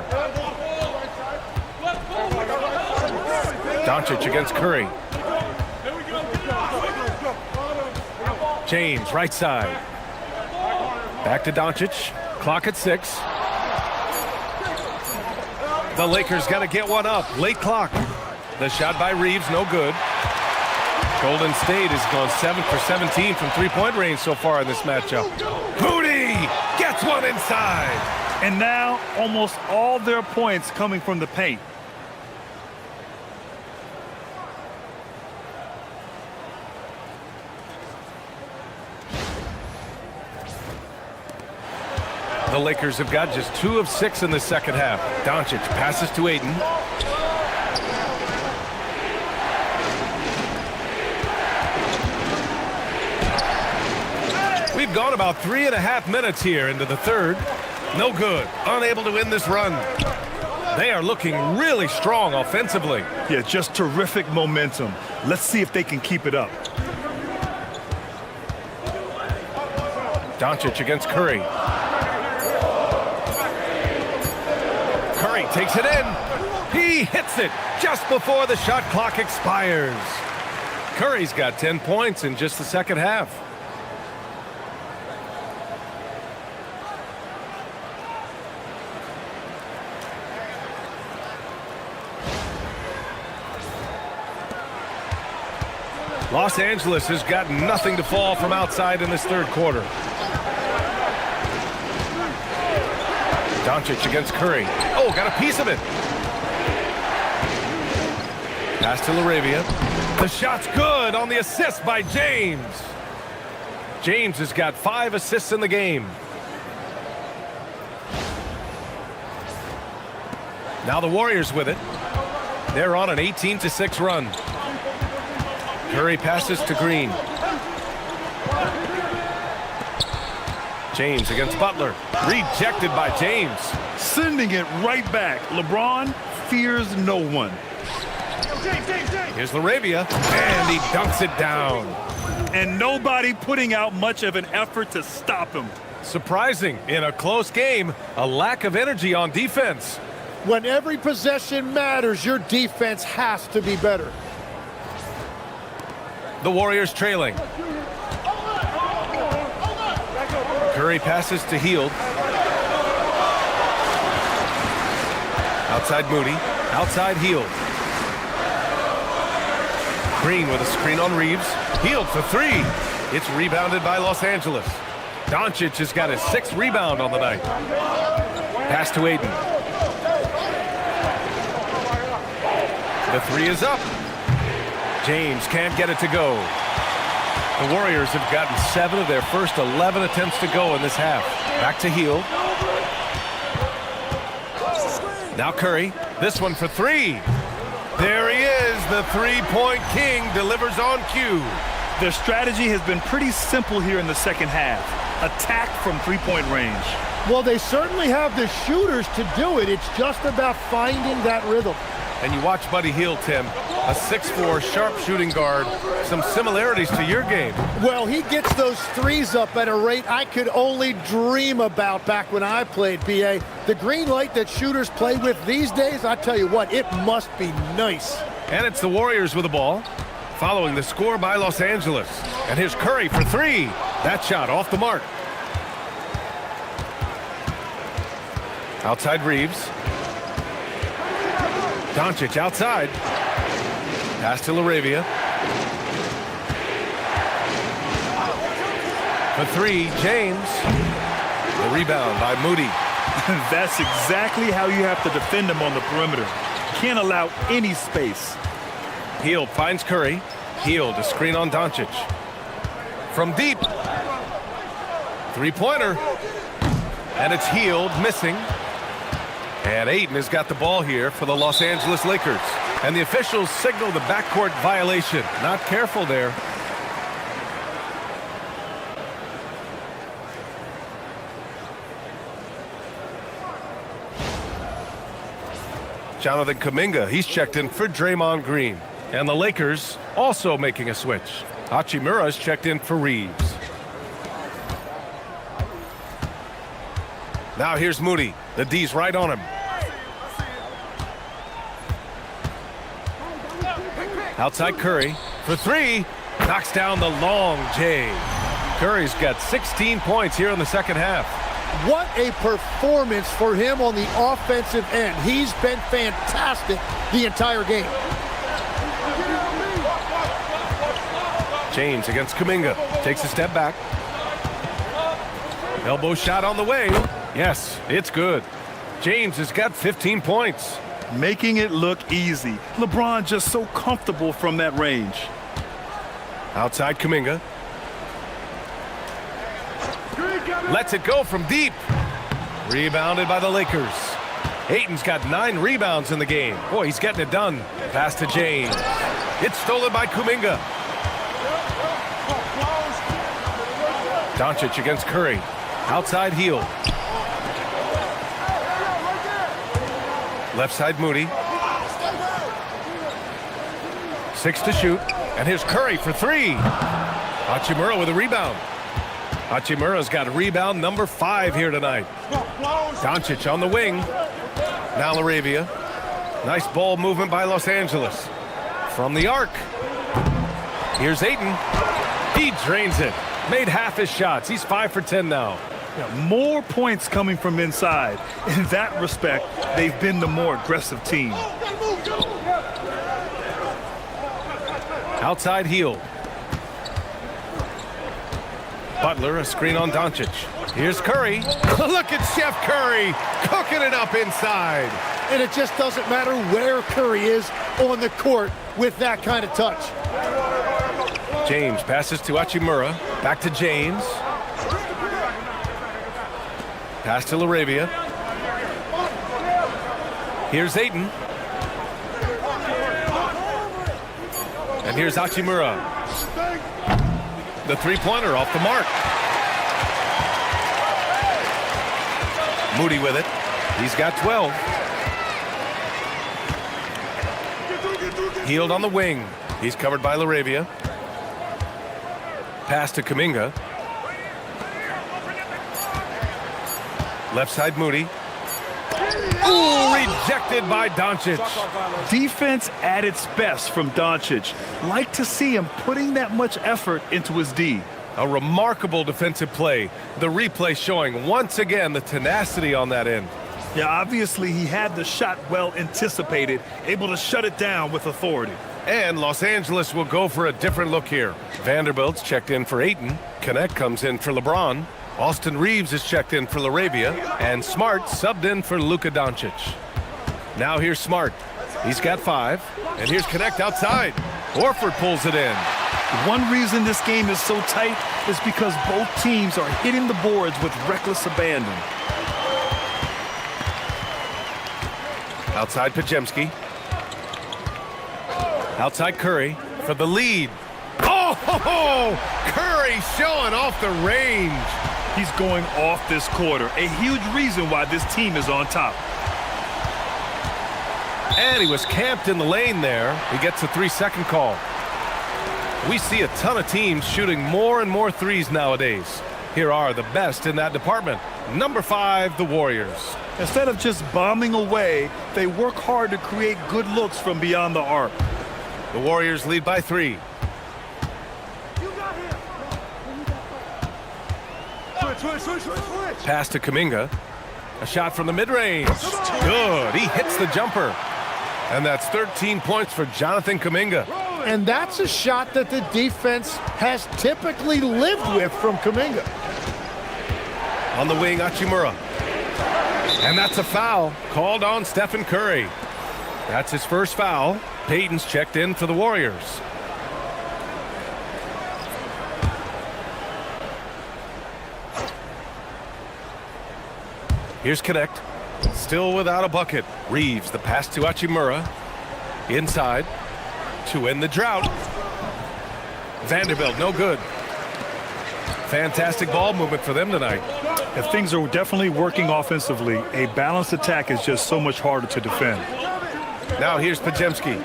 Doncic against Curry. James, right side. Back to Doncic. Clock at 6. The Lakers got to get one up. Late clock. The shot by Reeves, no good. Golden State has gone 7 for 17 from three-point range so far in this matchup. Moody gets one inside.
And now almost all their points coming from the paint.
The Lakers have got just 2 of 6 in the second half. Doncic passes to Ayton. We've gone about 3.5 minutes here into the third. No good. Unable to win this run. They are looking really strong offensively.
Yeah, just terrific momentum. Let's see if they can keep it up.
Doncic against Curry. Curry takes it in. He hits it just before the shot clock expires. Curry's got 10 points in just the second half. Los Angeles has got nothing to fall from outside in this third quarter. Doncic against Curry. Oh, got a piece of it. Pass to LaRavia. The shot's good on the assist by James. James has got 5 assists in the game. Now the Warriors with it. They're on an 18-6 run. Curry passes to Green. James against Butler. Rejected by James.
Sending it right back. LeBron fears no one.
Here's LaRavia, and he dunks it down.
And nobody putting out much of an effort to stop him.
Surprising, in a close game, a lack of energy on defense.
When every possession matters, your defense has to be better.
The Warriors trailing. Curry passes to Hield. Outside Moody. Outside Hield. Green with a screen on Reeves. Hield for 3. It's rebounded by Los Angeles. Doncic has got his 6th rebound on the night. Pass to Ayton. The 3 is up. James can't get it to go. The Warriors have gotten 7 of their first 11 attempts to go in this half. Back to Hield. Now Curry. This one for 3. There he is. The three-point king delivers on cue.
Their strategy has been pretty simple here in the second half. Attack from three-point range.
Well, they certainly have the shooters to do it. It's just about finding that rhythm.
And you watch Buddy Hield, Tim, a 6'4", sharp shooting guard. Some similarities to your game.
Well, he gets those threes up at a rate I could only dream about back when I played, BA. The green light that shooters play with these days, I tell you what, it must be nice.
And it's the Warriors with the ball, following the score by Los Angeles. And here's Curry for 3. That shot off the mark. Outside Reeves. Doncic outside. Pass to LaRavia. For 3, James. The rebound by Moody.
That's exactly how you have to defend him on the perimeter. Can't allow any space.
Hield finds Curry. Hield, a screen on Doncic. From deep. Three-pointer. And it's Hield missing. And Ayton has got the ball here for the Los Angeles Lakers. And the officials signal the backcourt violation. Not careful there. Jonathan Kuminga, he's checked in for Draymond Green. And the Lakers also making a switch. Hachimura's checked in for Reeves. Now here's Moody. The D's right on him. Outside Curry for 3. Knocks down the long J. Curry's got 16 points here in the second half.
What a performance for him on the offensive end. He's been fantastic the entire game.
James against Kuminga. Takes a step back. Elbow shot on the way. Yes, it's good. James has got 15 points.
Making it look easy. LeBron just so comfortable from that range.
Outside Kuminga. Lets it go from deep. Rebounded by the Lakers. Ayton's got 9 rebounds in the game. Boy, he's getting it done. Pass to James. It's stolen by Kuminga. Doncic against Curry. Outside heel. Left side Moody. 6 to shoot. And here's Curry for 3. Hachimura with a rebound. Hachimura's got rebound number 5 here tonight. Doncic on the wing. Now LaRavia. Nice ball movement by Los Angeles. From the arc. Here's Ayton. He drains it. Made half his shots. He's 5 for 10 now.
Yeah, more points coming from inside. In that respect, they've been the more aggressive team.
Outside heel. Butler, a screen on Doncic. Here's Curry. Look at Chef Curry cooking it up inside.
And it just doesn't matter where Curry is on the court with that kind of touch.
James passes to Hachimura. Back to James. Pass to LaRavia. Here's Ayton. And here's Hachimura. The three-pointer off the mark. Moody with it. He's got 12. Healed on the wing. He's covered by LaRavia. Pass to Kuminga. Left side Moody. Ooh, rejected by Doncic.
Defense at its best from Doncic. Like to see him putting that much effort into his D.
A remarkable defensive play. The replay showing once again the tenacity on that end.
Yeah, obviously he had the shot well anticipated, able to shut it down with authority.
And Los Angeles will go for a different look here. Vanderbilt's checked in for Ayton. Connect comes in for LeBron. Austin Reeves is checked in for LaRavia. And Smart subbed in for Luka Doncic. Now here's Smart. He's got 5. And here's Connect outside. Horford pulls it in.
One reason this game is so tight is because both teams are hitting the boards with reckless abandon.
Outside Pajemski. Outside Curry for the lead. Oh, Curry showing off the range.
He's going off this quarter. A huge reason why this team is on top.
And he was camped in the lane there. He gets a 3-second call. We see a ton of teams shooting more and more threes nowadays. Here are the best in that department. Number 5, the Warriors.
Instead of just bombing away, they work hard to create good looks from beyond the arc.
The Warriors lead by 3. Pass to Kuminga. A shot from the mid-range. Good. He hits the jumper. And that's 13 points for Jonathan Kuminga.
And that's a shot that the defense has typically lived with from Kuminga.
On the wing, Hachimura. And that's a foul called on Stephen Curry. That's his first foul. Payton's checked in for the Warriors. Here's Connect. Still without a bucket. Reeves, the pass to Hachimura. Inside to end the drought. Vanderbilt, no good. Fantastic ball movement for them tonight.
If things are definitely working offensively, a balanced attack is just so much harder to defend.
Now here's Pajemski.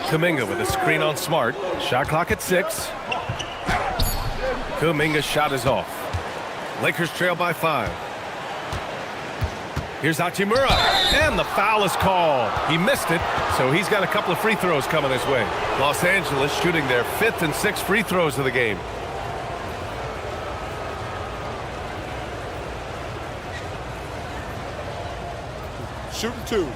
Kuminga with a screen on Smart. Shot clock at 6. Kuminga's shot is off. Lakers trail by 5. Here's Hachimura. And the foul is called. He missed it, so he's got a couple of free throws coming his way. Los Angeles shooting their 5th and 6th free throws of the game.
Shooting 2.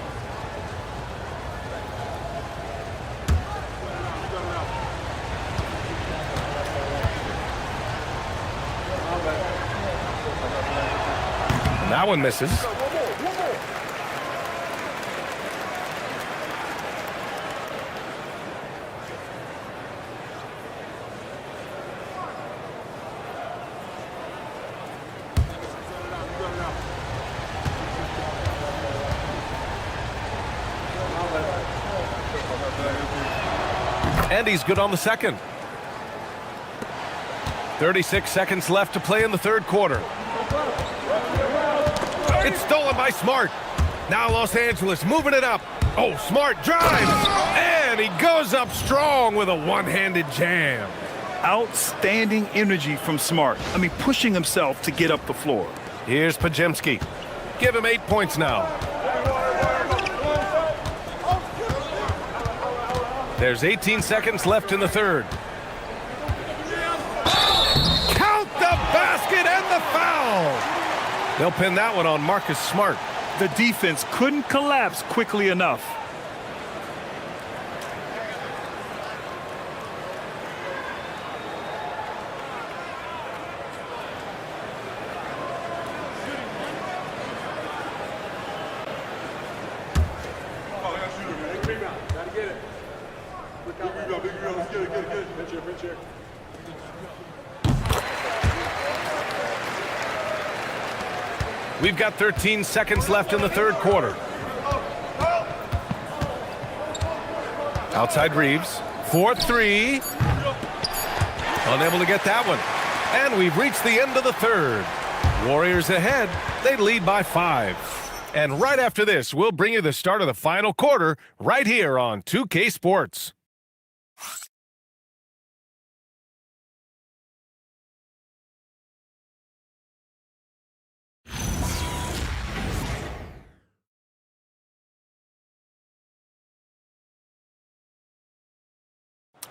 And that one misses. And he's good on the second. 36 seconds left to play in the third quarter. It's stolen by Smart. Now Los Angeles moving it up. Oh, Smart drives. And he goes up strong with a one-handed jam.
Outstanding energy from Smart. I mean, pushing himself to get up the floor.
Here's Pajemski. Give him 8 points now. There's 18 seconds left in the third. Count the basket and the foul. They'll pin that one on Marcus Smart.
The defense couldn't collapse quickly enough.
We've got 13 seconds left in the third quarter. Outside Reeves. 4-3. Unable to get that one. And we've reached the end of the third. Warriors ahead. They lead by 5. And right after this, we'll bring you the start of the final quarter right here on 2K Sports.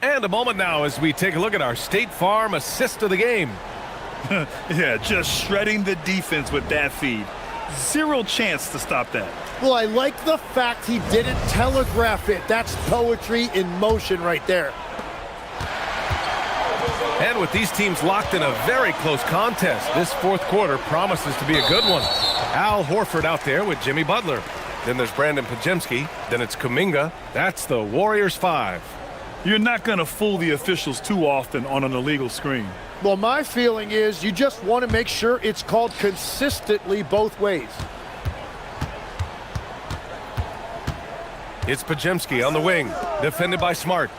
And a moment now as we take a look at our State Farm assist of the game.
Yeah, just shredding the defense with that feed. Zero chance to stop that.
Well, I like the fact he didn't telegraph it. That's poetry in motion right there.
And with these teams locked in a very close contest, this fourth quarter promises to be a good one. Al Horford out there with Jimmy Butler. Then there's Brandon Pajemski. Then it's Kuminga. That's the Warriors 5.
You're not going to fool the officials too often on an illegal screen.
Well, my feeling is you just want to make sure it's called consistently both ways.
It's Pajemski on the wing, defended by Smart.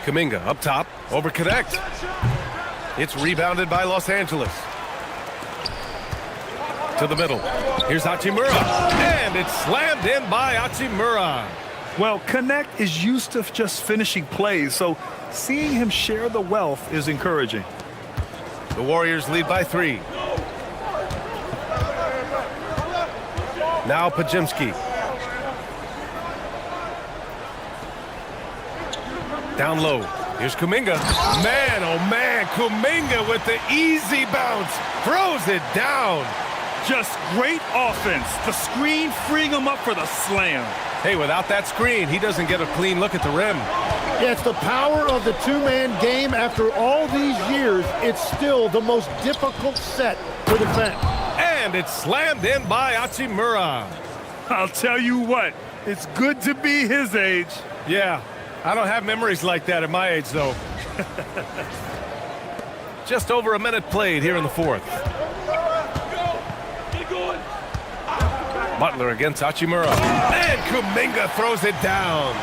Kuminga up top, over connect. It's rebounded by Los Angeles. To the middle. Here's Hachimura. And it's slammed in by Hachimura.
Well, Connect is used to just finishing plays, so seeing him share the wealth is encouraging.
The Warriors lead by 3. Now Pajemski. Down low. Here's Kuminga. Man, oh man, Kuminga with the easy bounce. Throws it down.
Just great offense. The screen freeing him up for the slam.
Hey, without that screen, he doesn't get a clean look at the rim.
Yeah, it's the power of the two-man game. After all these years, it's still the most difficult set to defend.
And it's slammed in by Hachimura.
I'll tell you what, it's good to be his age.
Yeah, I don't have memories like that at my age, though. Just over a minute played here in the fourth. Butler against Hachimura. And Kuminga throws it down.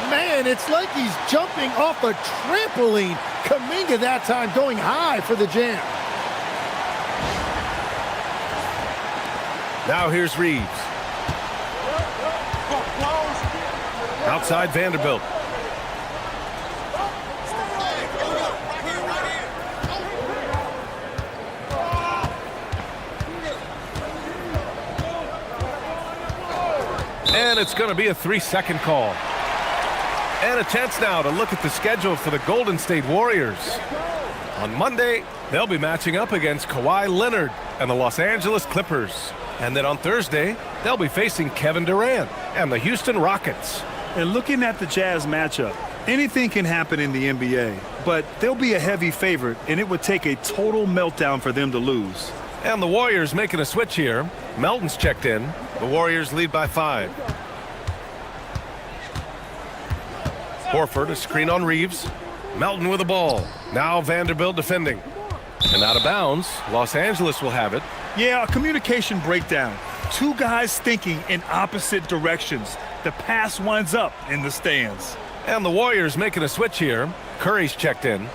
Man, it's like he's jumping off a trampoline. Kuminga that time going high for the jam.
Now here's Reeves. Outside Vanderbilt. And it's going to be a 3-second call. And a chance now to look at the schedule for the Golden State Warriors. On Monday, they'll be matching up against Kawhi Leonard and the Los Angeles Clippers. And then on Thursday, they'll be facing Kevin Durant and the Houston Rockets.
And looking at the Jazz matchup, anything can happen in the NBA, but they'll be a heavy favorite, and it would take a total meltdown for them to lose.
And the Warriors making a switch here. Melton's checked in. The Warriors lead by 5. Horford, a screen on Reeves. Melton with the ball. Now Vanderbilt defending. And out of bounds, Los Angeles will have it.
Yeah, a communication breakdown. Two guys thinking in opposite directions. The pass winds up in the stands.
And the Warriors making a switch here. Curry's checked in.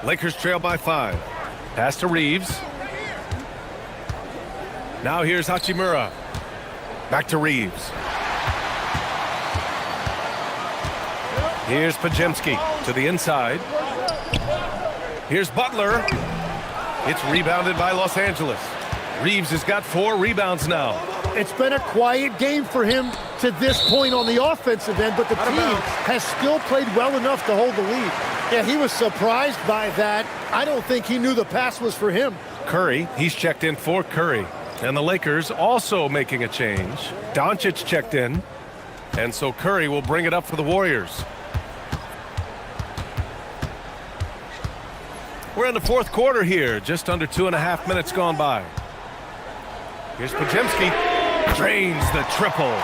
Lakers trail by 5. Pass to Reeves. Now here's Hachimura. Back to Reeves. Here's Podziemski to the inside. Here's Butler. It's rebounded by Los Angeles. Reeves has got 4 rebounds now.
It's been a quiet game for him to this point on the offensive end, but the team has still played well enough to hold the lead. Yeah, he was surprised by that. I don't think he knew the pass was for him.
Curry, he's checked in for Curry. And the Lakers also making a change. Doncic checked in. And so Curry will bring it up for the Warriors. We're in the 4th quarter here. Just under 2.5 minutes gone by. Here's Podziemski. Drains the triple.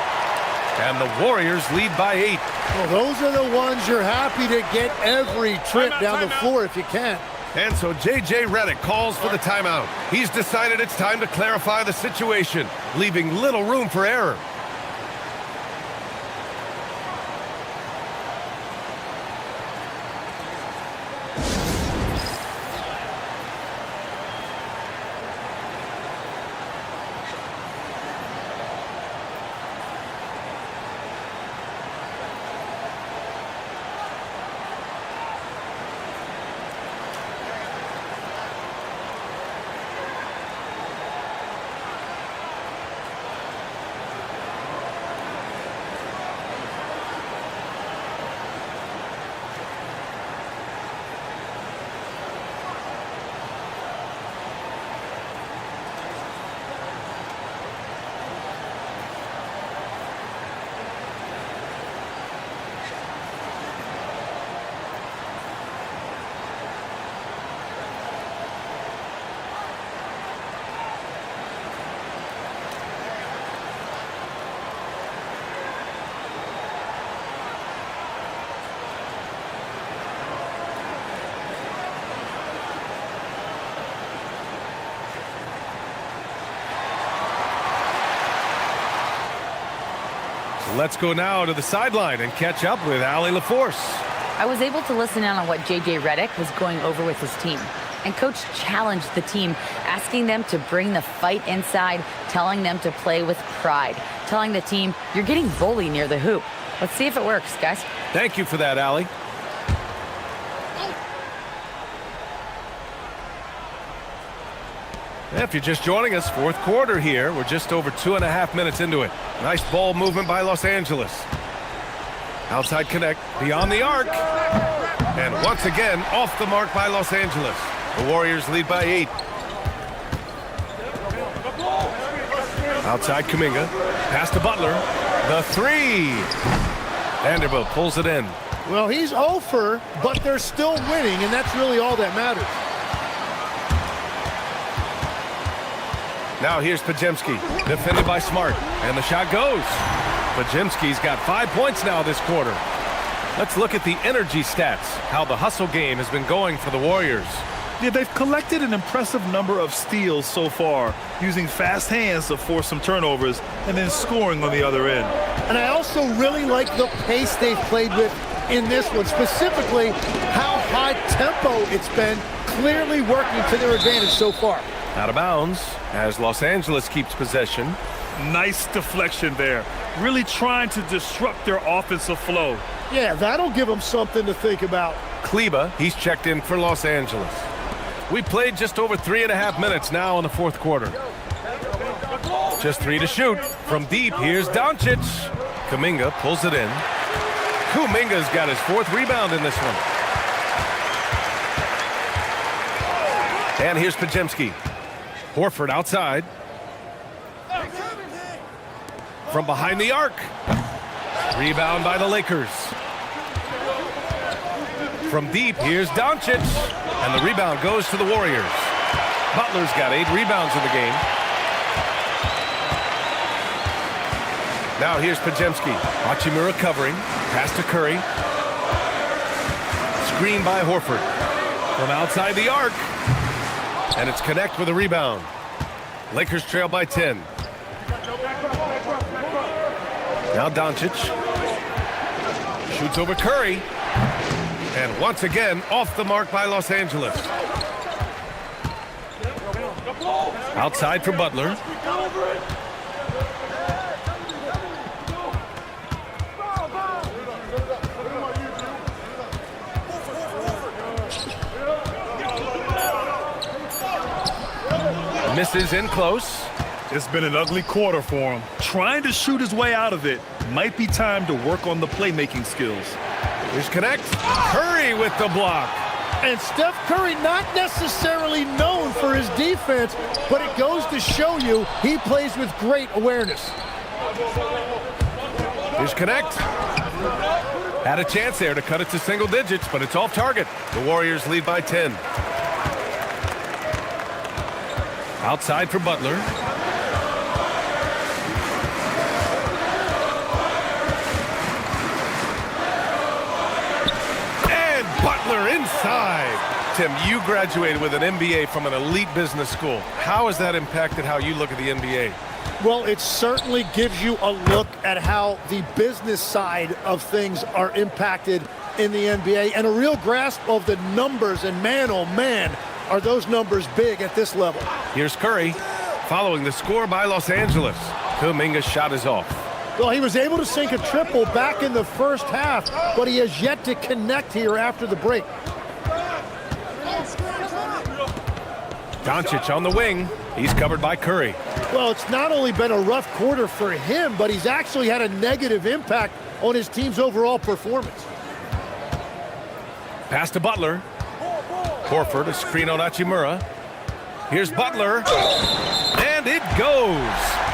And the Warriors lead by 8.
Well, those are the ones you're happy to get every trip down the floor if you can.
And so J.J. Redick calls for the timeout. He's decided it's time to clarify the situation, leaving little room for error. Let's go now to the sideline and catch up with Allie LaForce.
I was able to listen in on what J.J. Redick was going over with his team. And Coach challenged the team, asking them to bring the fight inside, telling them to play with pride, telling the team, you're getting bullied near the hoop. Let's see if it works, guys.
Thank you for that, Allie. If you're just joining us, 4th quarter here. We're just over 2.5 minutes into it. Nice ball movement by Los Angeles. Outside connect, beyond the arc. And once again, off the mark by Los Angeles. The Warriors lead by 8. Outside Kuminga, pass to Butler. The 3. Vanderbilt pulls it in.
Well, he's over, but they're still winning, and that's really all that matters.
Now here's Podziemski, defended by Smart, and the shot goes. Podziemski's got 5 points now this quarter. Let's look at the energy stats, how the hustle game has been going for the Warriors.
Yeah, they've collected an impressive number of steals so far, using fast hands to force some turnovers and then scoring on the other end.
And I also really like the pace they've played with in this one, specifically how high tempo it's been, clearly working to their advantage so far.
Out of bounds as Los Angeles keeps possession.
Nice deflection there. Really trying to disrupt their offensive flow.
Yeah, that'll give them something to think about.
Kleba, he's checked in for Los Angeles. We played just over 3.5 minutes now in the fourth quarter. Just 3 to shoot. From deep, here's Doncic. Kuminga pulls it in. Kuminga's got his 4th rebound in this one. And here's Podziemski. Horford outside. From behind the arc. Rebound by the Lakers. From deep, here's Doncic. And the rebound goes to the Warriors. Butler's got 8 rebounds in the game. Now here's Podziemski. Hachimura covering. Pass to Curry. Screen by Horford. From outside the arc. And it's Connect with a rebound. Lakers trail by 10. Now Doncic. Shoots over Curry. And once again, off the mark by Los Angeles. Outside for Butler. Misses in close.
It's been an ugly quarter for him. Trying to shoot his way out of it. Might be time to work on the playmaking skills.
Here's Connect. Curry with the block.
And Steph Curry not necessarily known for his defense, but it goes to show you he plays with great awareness.
Here's Connect. Had a chance there to cut it to single digits, but it's off target. The Warriors lead by 10. Outside for Butler. And Butler inside. Tim, you graduated with an MBA from an elite business school. How has that impacted how you look at the NBA?
Well, it certainly gives you a look at how the business side of things are impacted in the NBA and a real grasp of the numbers. And man, oh man, are those numbers big at this level.
Here's Curry following the score by Los Angeles. Kuminga's shot is off.
Well, he was able to sink a triple back in the first half, but he has yet to connect here after the break.
Doncic on the wing. He's covered by Curry.
Well, it's not only been a rough quarter for him, but he's actually had a negative impact on his team's overall performance.
Pass to Butler. Horford, a screen on Hachimura. Here's Butler. And it goes.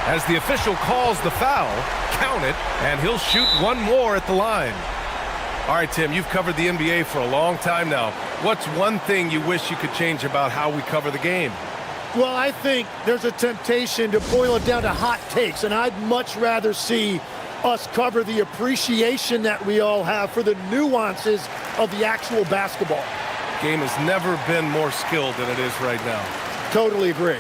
As the official calls the foul, count it, and he'll shoot one more at the line. All right, Tim, you've covered the NBA for a long time now. What's one thing you wish you could change about how we cover the game?
Well, I think there's a temptation to boil it down to hot takes, and I'd much rather see us cover the appreciation that we all have for the nuances of the actual basketball.
Game has never been more skilled than it is right now.
Totally agree.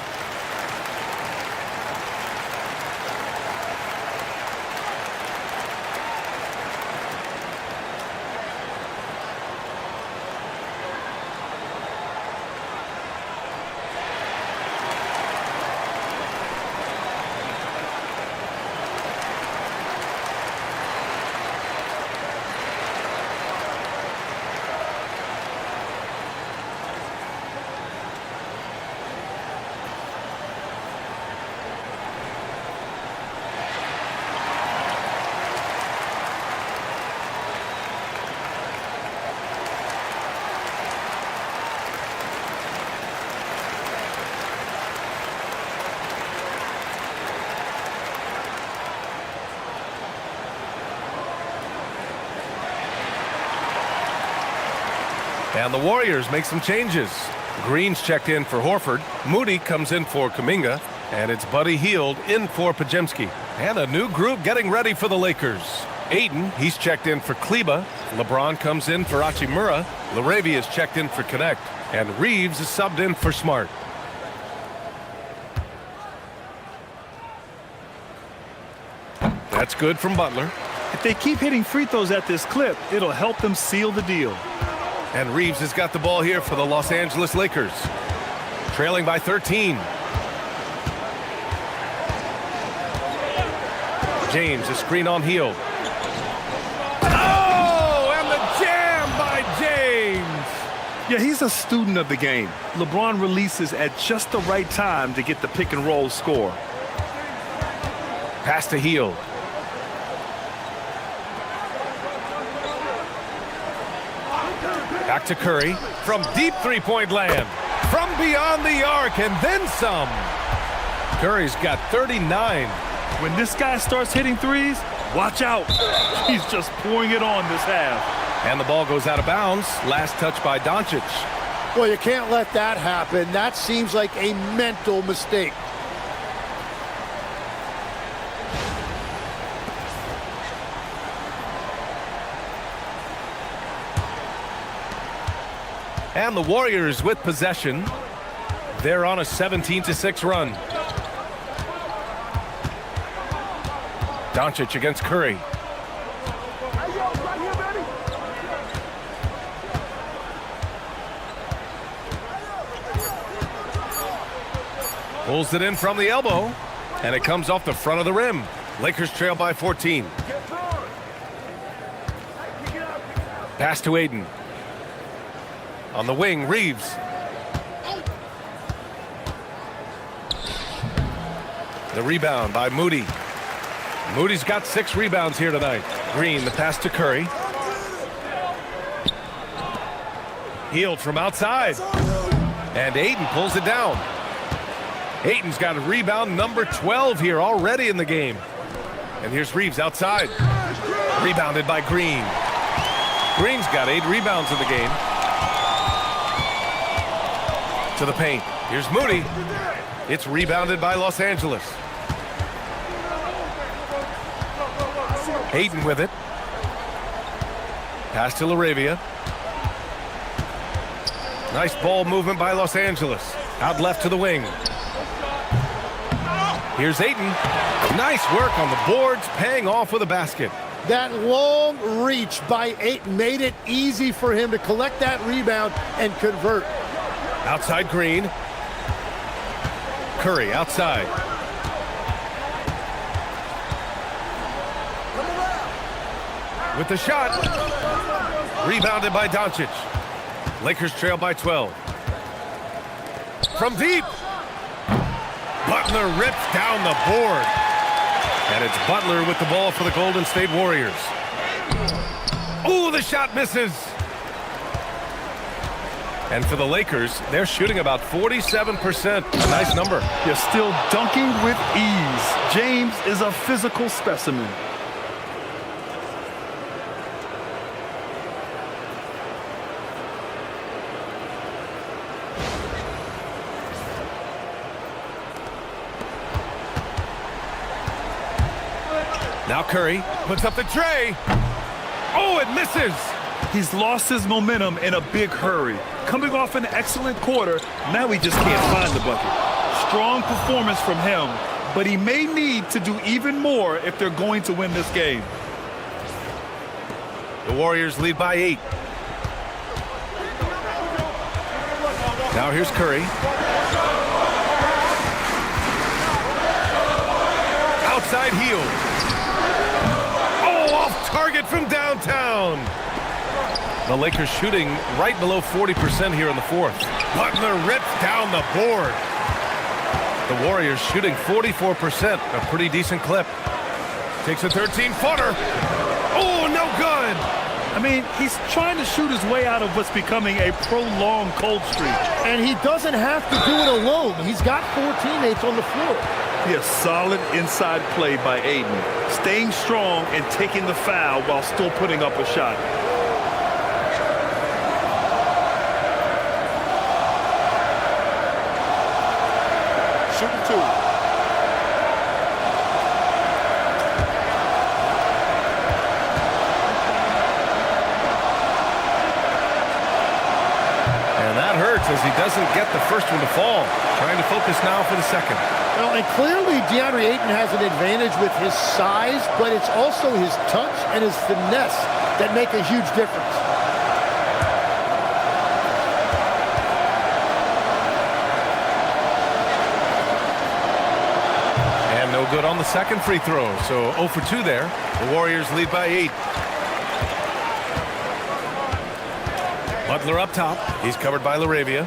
And the Warriors make some changes. Green's checked in for Horford. Moody comes in for Kuminga. And it's Buddy Hield in for Podziemski. And a new group getting ready for the Lakers. Ayton, he's checked in for Kleba. LeBron comes in for Hachimura. LaRavia is checked in for Connect. And Reeves is subbed in for Smart. That's good from Butler.
If they keep hitting free throws at this clip, it'll help them seal the deal.
And Reeves has got the ball here for the Los Angeles Lakers. Trailing by 13. James, a screen on Hield. Oh, and the jam by James.
Yeah, he's a student of the game. LeBron releases at just the right time to get the pick and roll score.
Pass to Hield. Back to Curry from deep three-point land. From beyond the arc and then some. Curry's got 39.
When this guy starts hitting threes, watch out. He's just pouring it on this half.
And the ball goes out of bounds. Last touch by Doncic.
Well, you can't let that happen. That seems like a mental mistake.
And the Warriors with possession. They're on a 17-6 run. Doncic against Curry. Pulls it in from the elbow, and it comes off the front of the rim. Lakers trail by 14. Pass to Aiden. On the wing, Reeves. The rebound by Moody. Moody's got 6 rebounds here tonight. Green, the pass to Curry. Hield from outside. And Aiden pulls it down. Aiden's got a rebound number 12 here already in the game. And here's Reeves outside. Rebounded by Green. Green's got 8 rebounds in the game. To the paint. Here's Moody. It's rebounded by Los Angeles. Aiden with it. Pass to LaRavia. Nice ball movement by Los Angeles. Out left to the wing. Here's Aiden. Nice work on the boards, paying off with a basket.
That long reach by Aiden made it easy for him to collect that rebound and convert.
Outside Green. Curry outside. With the shot. Rebounded by Doncic. Lakers trail by 12. From deep. Butler rips down the board. And it's Butler with the ball for the Golden State Warriors. Ooh, the shot misses. And for the Lakers, they're shooting about 47%. A nice number.
You're still dunking with ease. James is a physical specimen.
Now Curry puts up the tray. Oh, it misses.
He's lost his momentum in a big hurry. Coming off an excellent quarter, now he just can't find the bucket. Strong performance from him, but he may need to do even more if they're going to win this game.
The Warriors lead by 8. Now here's Curry. Outside Hield. Target from downtown. The Lakers shooting right below 40% here in the fourth. Butler rips down the board. The Warriors shooting 44%, a pretty decent clip. Takes a 13-footer. Oh, no good.
I mean, he's trying to shoot his way out of what's becoming a prolonged cold streak.
And he doesn't have to do it alone. He's got 4 teammates on the floor.
A solid inside play by Aiden, staying strong and taking the foul while still putting up a shot.
Shooting 2.
And that hurts as he doesn't get the first one to fall. Trying to focus now for the second.
Well, and clearly DeAndre Ayton has an advantage with his size, but it's also his touch and his finesse that make a huge difference.
And no good on the second free throw, so 0 for 2 there. The Warriors lead by 8. Butler up top. He's covered by LaRavia.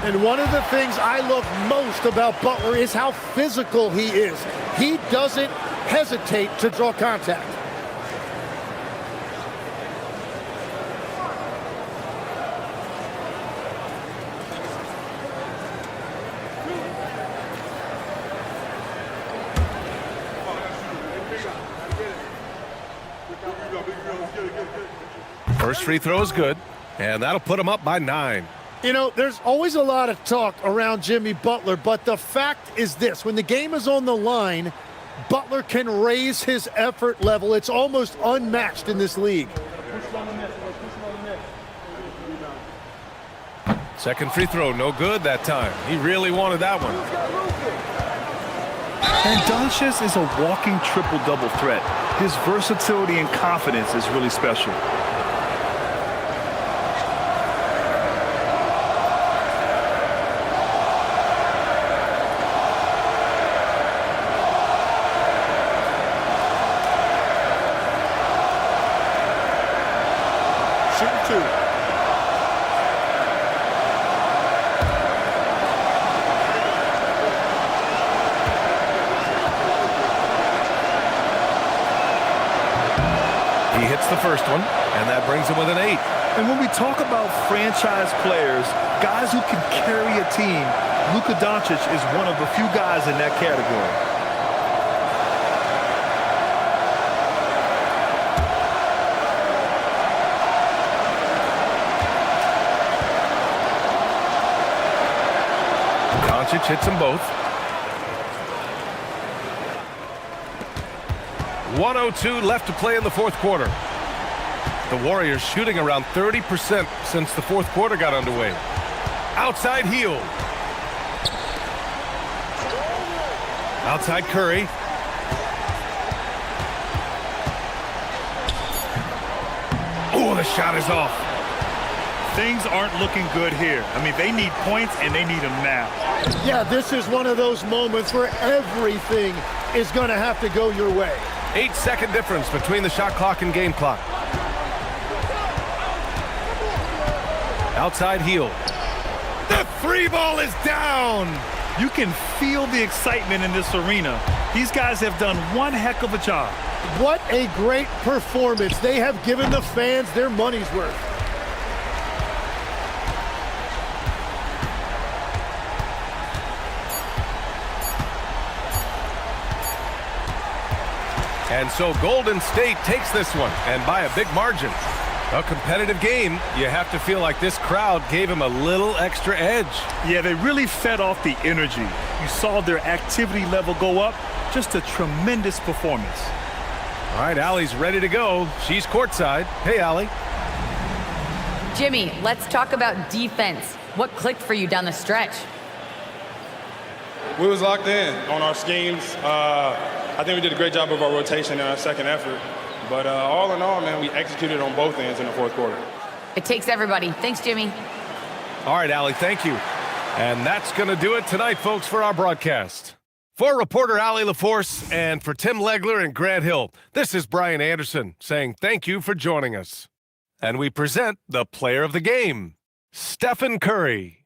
And one of the things I love most about Butler is how physical he is. He doesn't hesitate to draw contact.
First free throw is good, and that'll put him up by 9.
You know, there's always a lot of talk around Jimmy Butler, but the fact is this. When the game is on the line, Butler can raise his effort level. It's almost unmatched in this league.
Second free throw, no good that time. He really wanted that one.
And Doncic is a walking triple-double threat. His versatility and confidence is really special.
He hits the first one, and that brings him with an 8.
And when we talk about franchise players, guys who can carry a team, Luka Doncic is one of the few guys in that category.
Doncic hits them both. 1:02 left to play in the fourth quarter. The Warriors shooting around 30% since the fourth quarter got underway. Outside heel. Outside Curry. Oh, the shot is off.
Things aren't looking good here. I mean, they need points, and they need them now.
Yeah, this is one of those moments where everything is going to have to go your way.
8-second difference between the shot clock and game clock. Outside heel. The free ball is down.
You can feel the excitement in this arena. These guys have done one heck of a job.
What a great performance. They have given the fans their money's worth.
And so Golden State takes this one, and by a big margin. A competitive game, you have to feel like this crowd gave him a little extra edge.
Yeah, they really fed off the energy. You saw their activity level go up. Just a tremendous performance.
All right, Allie's ready to go. She's courtside. Hey, Allie.
Jimmy, let's talk about defense. What clicked for you down the stretch?
We was locked in on our schemes. I think we did a great job of our rotation and our second effort. But all in all, man, we executed on both ends in the fourth quarter.
It takes everybody. Thanks, Jimmy.
All right, Allie, thank you. And that's going to do it tonight, folks, for our broadcast. For reporter Allie LaForce and for Tim Legler and Grant Hill, this is Brian Anderson saying thank you for joining us. And we present the player of the game, Stephen Curry.